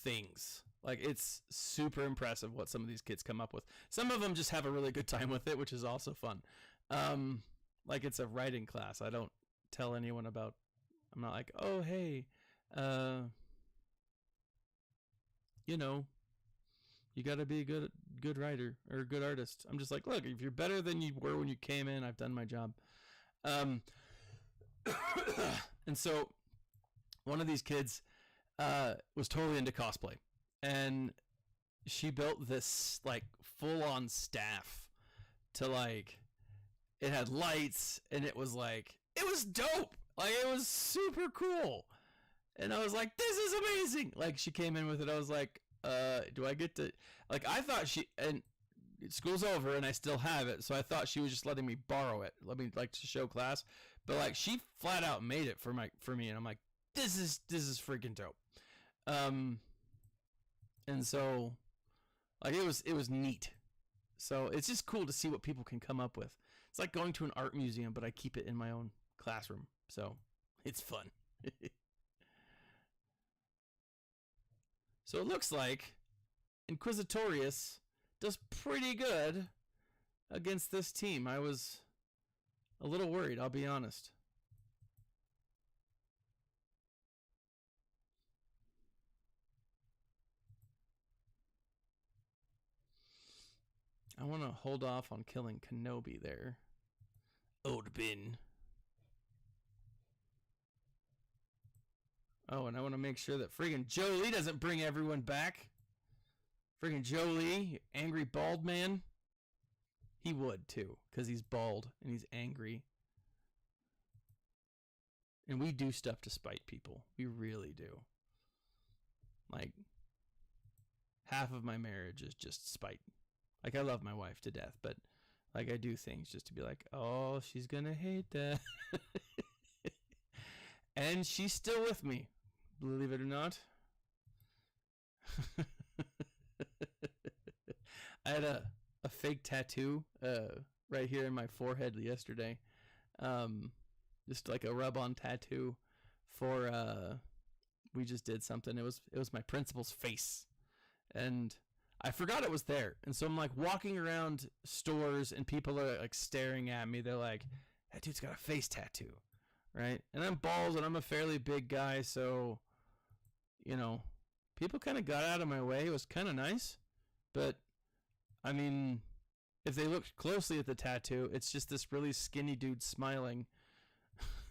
things. Like, it's super impressive what some of these kids come up with. Some of them just have a really good time with it, which is also fun. Like, it's a writing class. I don't tell anyone about, I'm not like, oh, hey, you know, you got to be a good writer or a good artist. I'm just like, look, if you're better than you were when you came in, I've done my job. And so one of these kids was totally into cosplay, and she built this like full-on staff to, like, it had lights, and it was like, it was dope. Like, it was super cool. And I was like, this is amazing. Like, she came in with it. I was like, do I get to, like, I thought and school's over and I still have it, so I thought she was just letting me borrow it, let me, like, to show class. But, like, she flat out made it for me, and I'm like, this is freaking dope. And so, like, it was neat. So it's just cool to see what people can come up with. It's like going to an art museum, but I keep it in my own classroom, so it's fun. So it looks like Inquisitorius does pretty good against this team. I was a little worried, I'll be honest. I want to hold off on killing Kenobi there. Odbin. Oh, and I want to make sure that friggin' Jolie doesn't bring everyone back. Friggin' Jolie, angry bald man. He would, too, because he's bald and he's angry. And we do stuff to spite people. We really do. Like, half of my marriage is just spite. Like, I love my wife to death, but, like, I do things just to be like, oh, she's gonna hate that. And she's still with me, believe it or not. I had a fake tattoo right here in my forehead yesterday. Just like a rub-on tattoo for we just did something. It was my principal's face, and I forgot it was there. And so I'm like walking around stores, and people are like staring at me. They're like, that dude's got a face tattoo, right? And I'm bald, and I'm a fairly big guy, so, you know, people kind of got out of my way. It was kind of nice, but I mean, if they looked closely at the tattoo, it's just this really skinny dude smiling,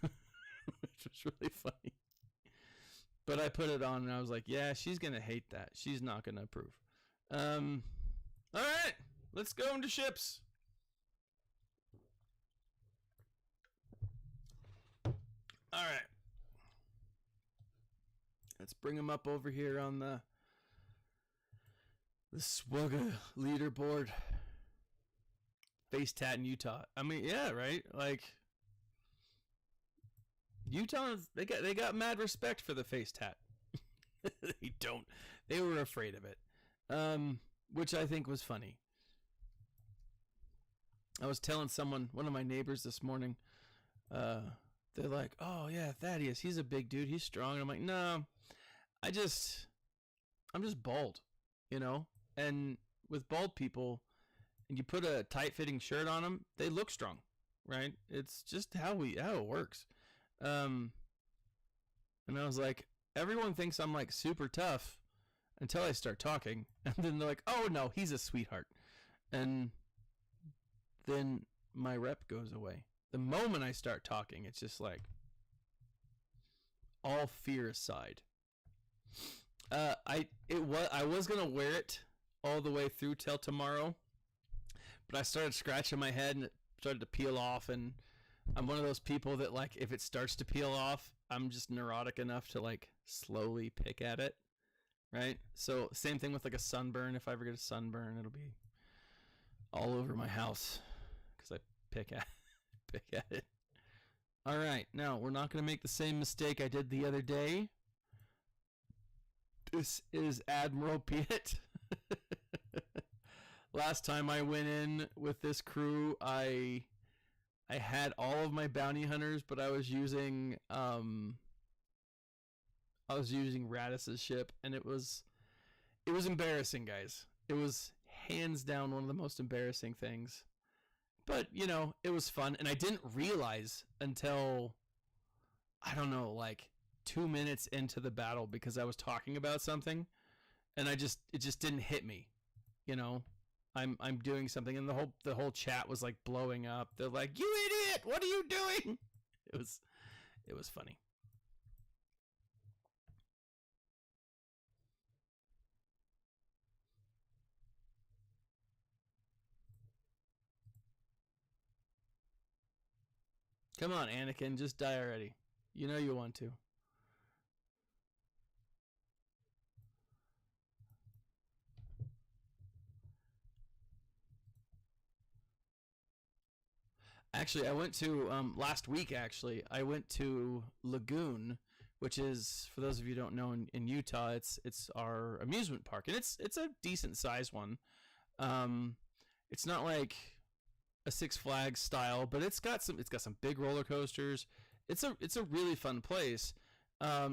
which was really funny. But I put it on, and I was like, yeah, she's going to hate that. She's not going to approve. All right, let's go into ships. All right. Let's bring them up over here on the SWGOH leaderboard. Face tat in Utah. I mean, yeah, right? Like, Utah, they got mad respect for the face tat. They don't. They were afraid of it. Which I think was funny. I was telling one of my neighbors this morning, they're like, oh yeah, Thaddeus, he's a big dude, he's strong. And I'm like, no, I'm just bald. you know. And with bald people, and you put a tight-fitting shirt on them, they look strong, right? It's just how it works. And I was like, everyone thinks I'm like super tough until I start talking, and then they're like, oh no, he's a sweetheart. And then my rep goes away. The moment I start talking, it's just like, all fear aside. I was gonna wear it all the way through till tomorrow, but I started scratching my head and it started to peel off, and I'm one of those people that, like, if it starts to peel off, I'm just neurotic enough to like slowly pick at it, right? So same thing with like a sunburn. If I ever get a sunburn, it'll be all over my house because I pick at it. All right, now we're not going to make the same mistake I did the other day. This is Admiral Piet. Last time I went in with this crew, I had all of my bounty hunters, but I was using Radiss's ship, and it was embarrassing, guys. It was hands down one of the most embarrassing things. But, you know, it was fun, and I didn't realize until, I don't know, like 2 minutes into the battle, because I was talking about something, and it just didn't hit me, you know. I'm doing something, and the whole chat was like blowing up. They're like, "You idiot! What are you doing?" It was funny. Come on, Anakin, just die already. You know you want to. Actually, I went to last week. Actually, I went to Lagoon, which is, for those of you who don't know, in Utah, it's our amusement park, and it's a decent sized one. It's not like a Six Flags style, but it's got some big roller coasters. It's a really fun place. I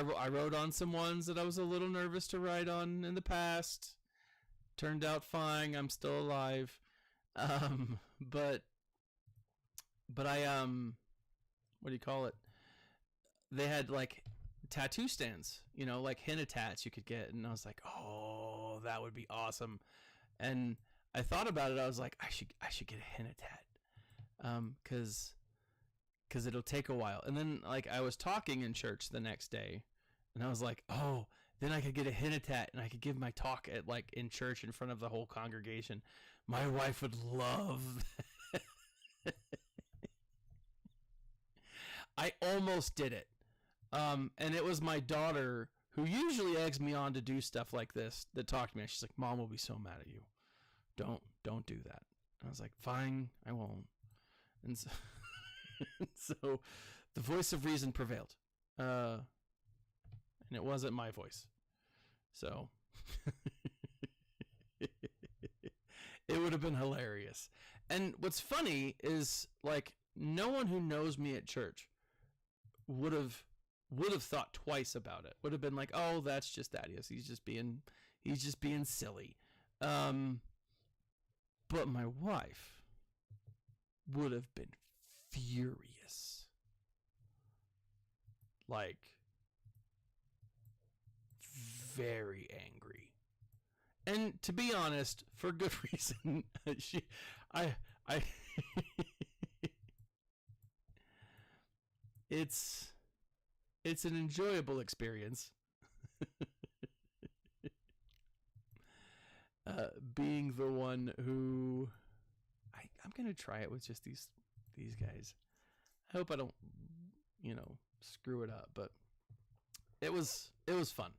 rode on some ones that I was a little nervous to ride on in the past. Turned out fine. I'm still alive. But I what do you call it? They had like tattoo stands, you know, like henna tats you could get, and I was like, oh, that would be awesome. And I thought about it. I was like, I should get a henna tat, because it'll take a while. And then like I was talking in church the next day, and I was like, oh, then I could get a henna tat, and I could give my talk at like in church in front of the whole congregation. My wife would love that. I almost did it. And it was my daughter, who usually eggs me on to do stuff like this, that talked to me. She's like, Mom will be so mad at you. Don't do that. And I was like, fine, I won't. And so, so the voice of reason prevailed. And it wasn't my voice. So it would have been hilarious. And what's funny is, like, no one who knows me at church would have thought twice about it. Would have been like, oh, that's just Thaddeus. He's just being silly. But my wife would have been furious. Like, very angry. And to be honest, for good reason. It's an enjoyable experience. Being the one who I'm gonna try it with just these guys. I hope I don't, screw it up, but it was fun.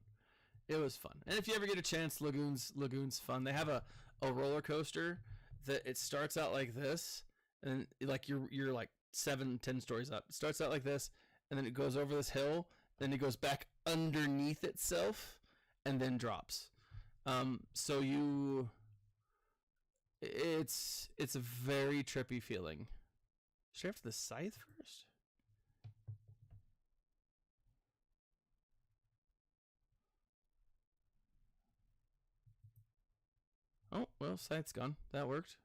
It was fun. And if you ever get a chance, Lagoon's fun. They have a roller coaster that it starts out like this, and like you're like 7-10 stories up. It starts out like this, and then it goes over this hill, then it goes back underneath itself, and then drops. So it's a very trippy feeling. Should I have the scythe first? Oh, well, sight's gone. That worked.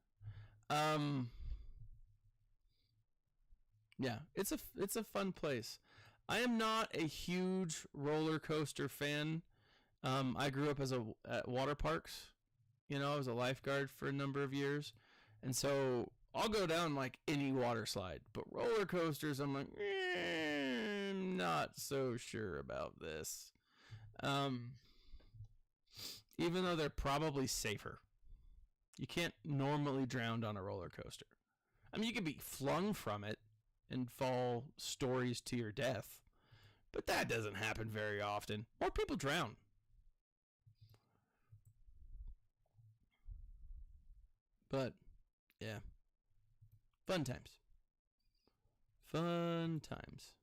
Yeah, it's a fun place. I am not a huge roller coaster fan. I grew up at water parks. You know, I was a lifeguard for a number of years, and so I'll go down like any water slide. But roller coasters, I'm like, I'm not so sure about this. Even though they're probably safer. You can't normally drown on a roller coaster. I mean, you can be flung from it and fall stories to your death, but that doesn't happen very often. More people drown. But, yeah. Fun times. Fun times.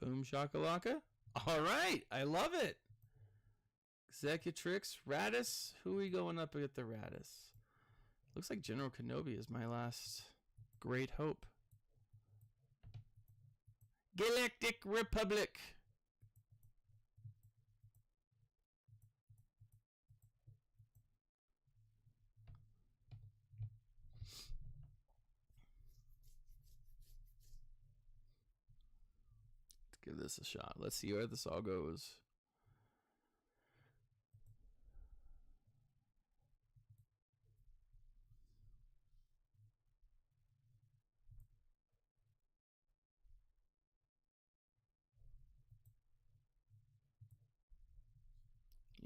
Boom shakalaka. All right. I love it. Executrix, Radis. Who are we going up at the Radis? Looks like General Kenobi is my last great hope. Galactic Republic. Let's give this a shot. Let's see where this all goes.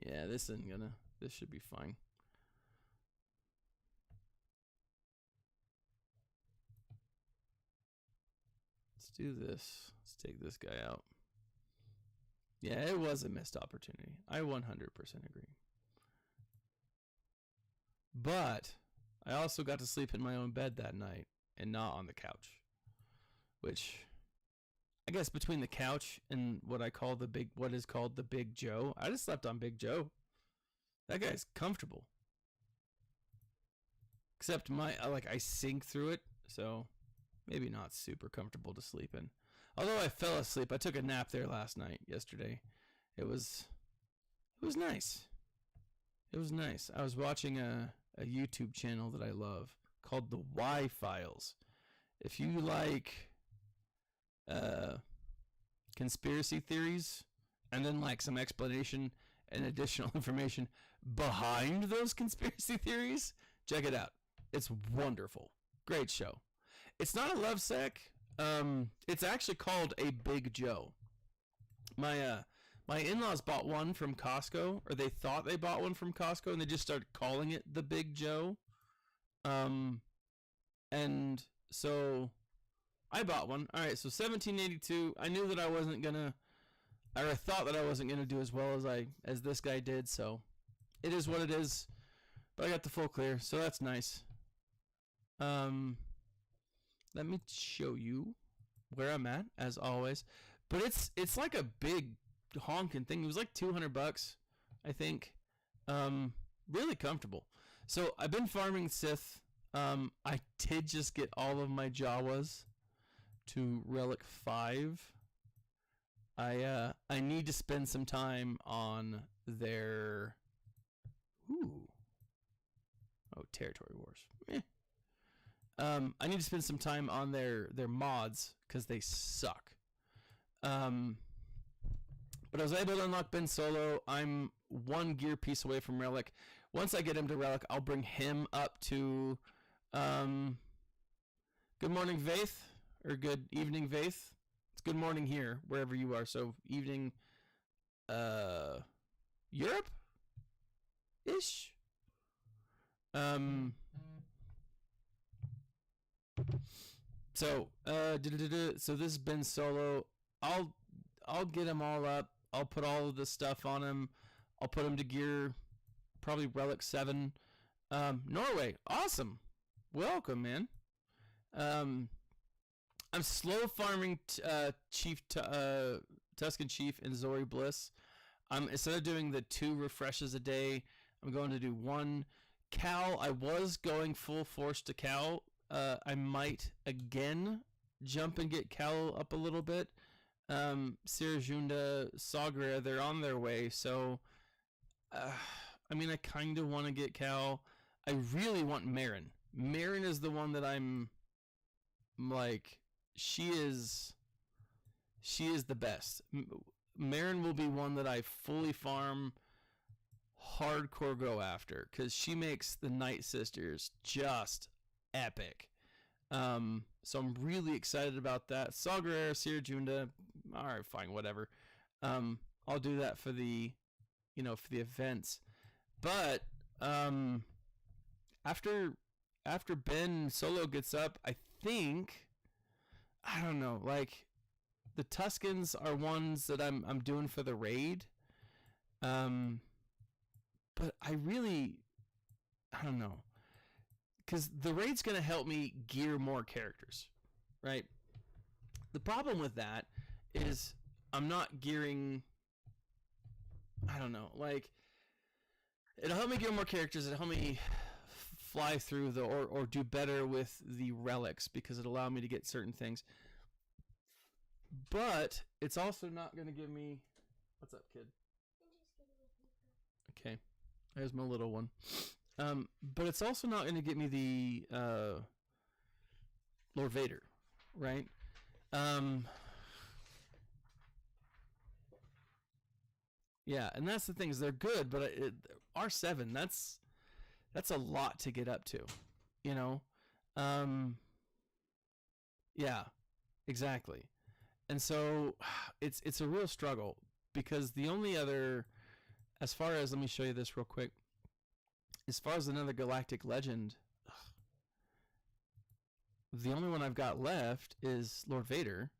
Yeah, this should be fine. Let's do this. Let's take this guy out. Yeah, it was a missed opportunity. I 100% agree. But I also got to sleep in my own bed that night and not on the couch. Which, I guess between the couch and what is called the Big Joe, I just slept on Big Joe. That guy's comfortable. Except I sink through it, so maybe not super comfortable to sleep in. Although I fell asleep. I took a nap there yesterday. It was nice. It was nice. I was watching a YouTube channel that I love called the Y Files. If you like conspiracy theories and then like some explanation and additional information behind those conspiracy theories, check it out. It's wonderful. Great show. It's not a love sack. It's actually called a Big Joe. My in-laws bought one from Costco, or they thought they bought one from Costco, and they just started calling it the Big Joe. And so I bought one. All right, so 1782. I knew that I wasn't gonna, or I thought that I wasn't gonna do as well as this guy did. So it is what it is. But I got the full clear, so that's nice. Let me show you where I'm at, as always. But it's like a big honking thing. It was like $200, I think. Really comfortable. So I've been farming Sith. I did just get all of my Jawas to Relic 5. I need to spend some time on their Territory Wars. I need to spend some time on their mods because they suck. But I was able to unlock Ben Solo. I'm one gear piece away from Relic. Once I get him to Relic, I'll bring him up to good morning, Vaith, or good evening, Vaith. It's good morning here, wherever you are. So evening, Europe-ish. So so this is Ben Solo. I'll get him all up. I'll put all of the stuff on him. I'll put him to gear, probably Relic 7. Norway, awesome. Welcome, man. I'm slow farming Tusken Chief and Zori Bliss. Instead of doing the 2 refreshes a day, I'm going to do 1. Cal, I was going full force to Cal. I might again jump and get Cal up a little bit. Sirajunda, Sagra, they're on their way. So, I mean, I kind of want to get Cal. I really want Marin. Marin is the one that I'm like, she is the best. Marin will be one that I fully farm, hardcore go after, because she makes the Night Sisters just epic. So I'm really excited about that. Sagra, Sirajunda, all right, fine, whatever. I'll do that for the, for the events. But after Ben Solo gets up, I think, I don't know, like the Tuscans are ones that I'm doing for the raid. But I don't know, because the raid's going to help me gear more characters, right? The problem with that is I'm not gearing, I don't know, like, it'll help me gear more characters, it'll help me fly through or do better with the relics, because it'll allow me to get certain things. But it's also not going to give me, what's up, kid? Okay, there's my little one. But it's also not going to get me the Lord Vader, right? Yeah, and that's the thing, is they're good, but R7, that's a lot to get up to, Yeah, exactly. And so it's a real struggle, because the only other, as far as, let me show you this real quick, as far as another galactic legend, the only one I've got left is Lord Vader.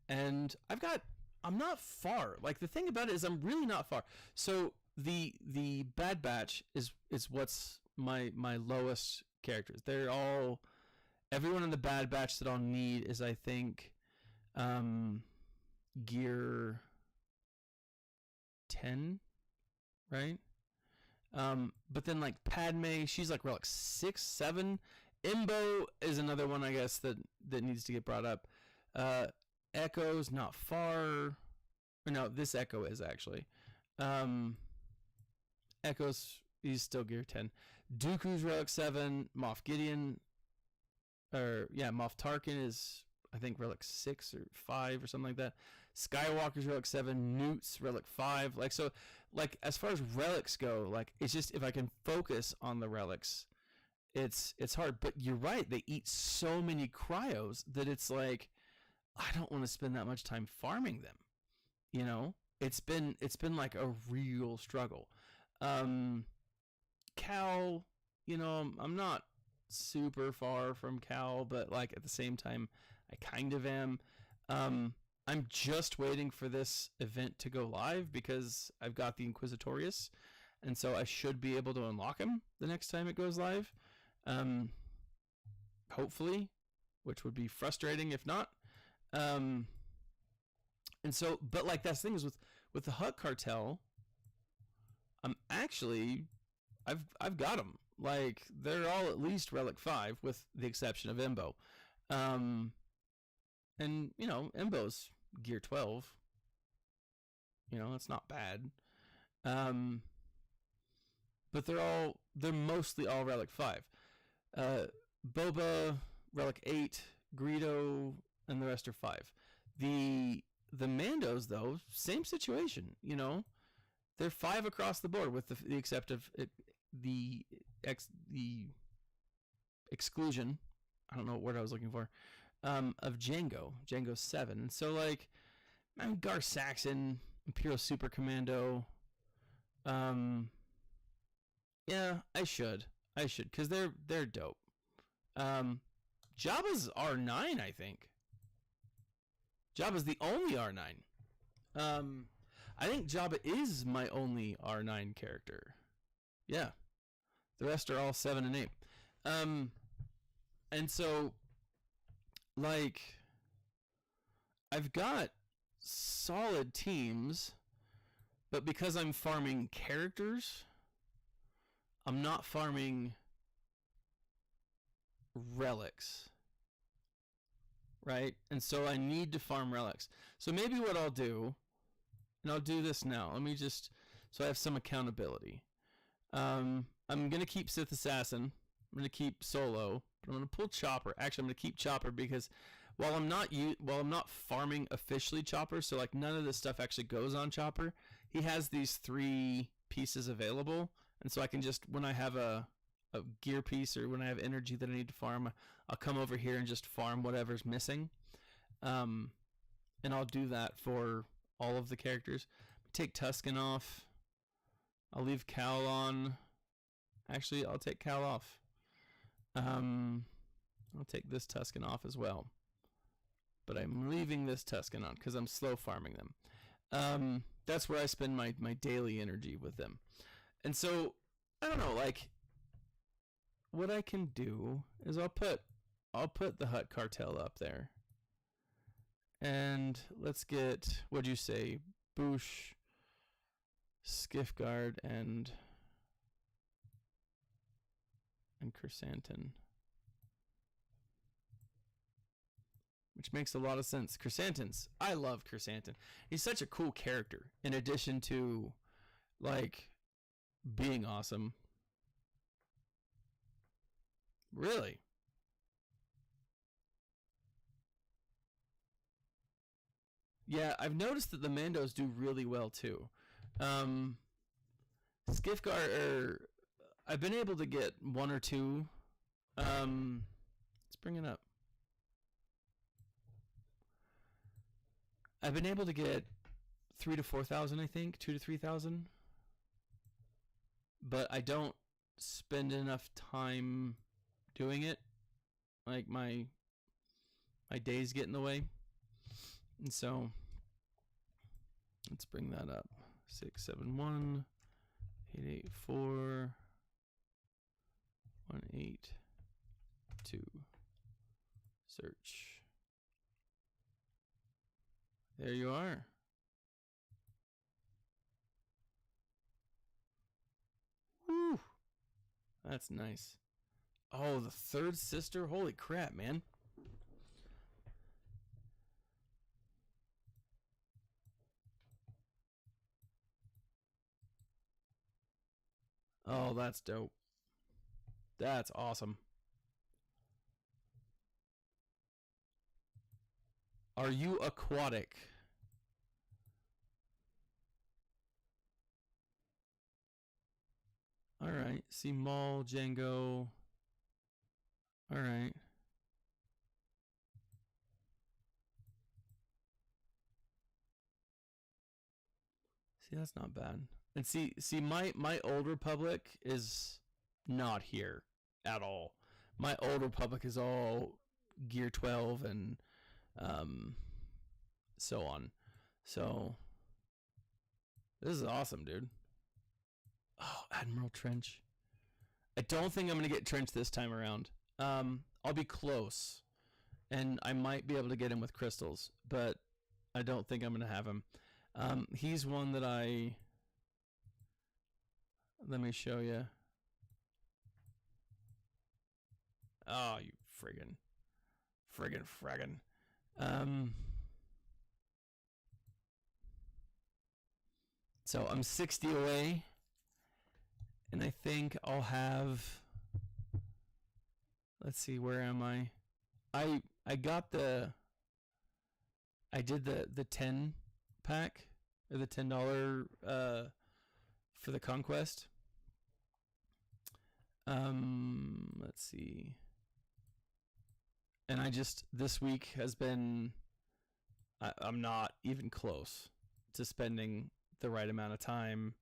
And I'm not far. Like, the thing about it is I'm really not far. So the Bad Batch is what's my lowest characters. They're all, everyone in the Bad Batch that I'll need is, I think, gear 10, right? But then, like, Padme, she's like relic 6, 7. Imbo is another one, I guess, that needs to get brought up. Echo's not far. Or no, this Echo is actually. Echo's, he's still gear 10. Dooku's relic 7. Moff Gideon, Moff Tarkin is, I think, relic 6 or 5 or something like that. Skywalker's relic 7. Newt's relic 5. Like, so, like, as far as relics go, like, it's just, if I can focus on the relics, it's hard. But you're right, they eat so many cryos that it's like, I don't want to spend that much time farming them. It's been like a real struggle. Cal, I'm not super far from Cal, but, like, at the same time, I kind of am. I'm just waiting for this event to go live, because I've got the Inquisitorius, and so I should be able to unlock him the next time it goes live. Hopefully, which would be frustrating if not. And so, but, like, that's the thing is with the Hutt Cartel, I'm actually, I've got them. Like, they're all at least relic 5, with the exception of Embo. And Embo's gear 12. It's not bad. But they're mostly all relic 5. Boba, relic 8, Greedo, and the rest are 5. The Mandos, though, same situation. They're 5 across the board, with the except of the exclusion. I don't know what word I was looking for. Of Django. Django's 7. And so, like, Gar Saxon, Imperial Super Commando. Yeah, I should, because they're dope. Jabba's R9, I think. Jabba's the only R9. I think Jabba is my only R9 character. Yeah. The rest are all 7 and 8. And so, like, I've got solid teams, but because I'm farming characters, I'm not farming relics, right? And so I need to farm relics. So maybe what I'll do, and I'll do this now. Let me just, so I have some accountability. I'm going to keep Sith Assassin. I'm going to keep Solo. But I'm going to pull Chopper. Actually, I'm going to keep Chopper because while I'm not farming officially Chopper, so like none of this stuff actually goes on Chopper, he has these 3 pieces available. And so I can just, when I have a gear piece or when I have energy that I need to farm, I'll come over here and just farm whatever's missing. And I'll do that for all of the characters. Take Tusken off. I'll leave Cal on. Actually, I'll take Cal off. I'll take this Tusken off as well. But I'm leaving this Tusken on because I'm slow farming them. That's where I spend my daily energy with them. And so, I don't know, like, what I can do is I'll put the Hutt Cartel up there. And let's get, what'd you say, Boosh, Skiffguard, and Chrysanthemum. Which makes a lot of sense. Chrysanthemums. I love Chrysanthemum. He's such a cool character. In addition to, like, being awesome. Really? Yeah, I've noticed that the Mandos do really well too. Skiffguard, I've been able to get 1 or 2. Let's bring it up. I've been able to get 3,000 to 4,000, I think, 2,000 to 3,000. But I don't spend enough time doing it. Like my days get in the way. And so let's bring that up. 671 884 182. Search. There you are. Woo! That's nice. Oh, the 3rd sister? Holy crap, man. Oh, that's dope. That's awesome. Are you aquatic? All right. See Maul, Django. All right. See, that's not bad. And see, my Old Republic is not here at all. My Old Republic is all Gear 12 and so on. So this is awesome, dude. Oh, Admiral Trench. I don't think I'm gonna get Trench this time around. I'll be close, and I might be able to get him with crystals, but I don't think I'm gonna have him. He's one that let me show you. Oh, you friggin'. So I'm 60 away, and I think I'll have, let's see, where am I? I got I did the 10 pack, or the $10 for the Conquest. Let's see. And this week has been, I'm not even close to spending the right amount of time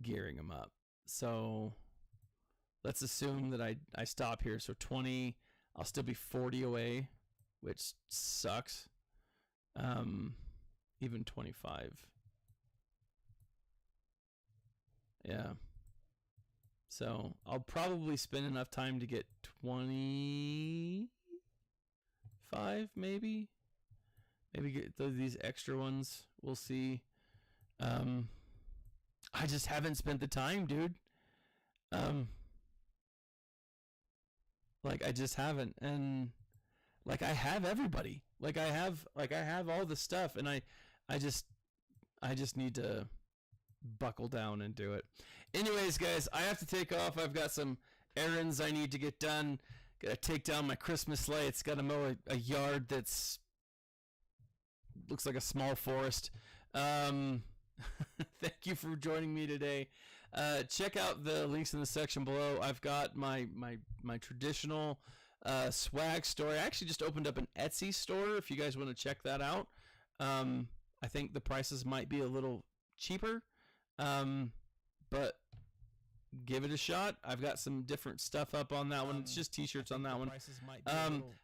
gearing them up. So let's assume that I stop here. So 20, I'll still be 40 away, which sucks. Even 25. Yeah. So I'll probably spend enough time to get 25, maybe get these extra ones. We'll see. I just haven't spent the time, dude. Like, I just haven't. And like I have everybody. Like I have all the stuff, and I just need to buckle down and do it. Anyways, guys, I have to take off. I've got some errands I need to get done. Gotta take down my Christmas lights. Gotta mow a yard that's looks like a small forest. Thank you for joining me today. Check out the links in the section below. I've got my traditional swag store. I actually just opened up an Etsy store if you guys want to check that out. I think the prices might be a little cheaper, but give it a shot. I've got some different stuff up on that one. It's just t-shirts on that one.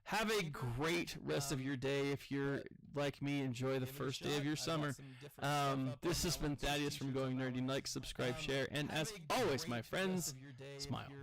Have a great rest of your day. If you're like me, enjoy the first day of your summer. This has been Thaddeus from Going Nerdy. Like, subscribe, share, and as always, my friends, smile.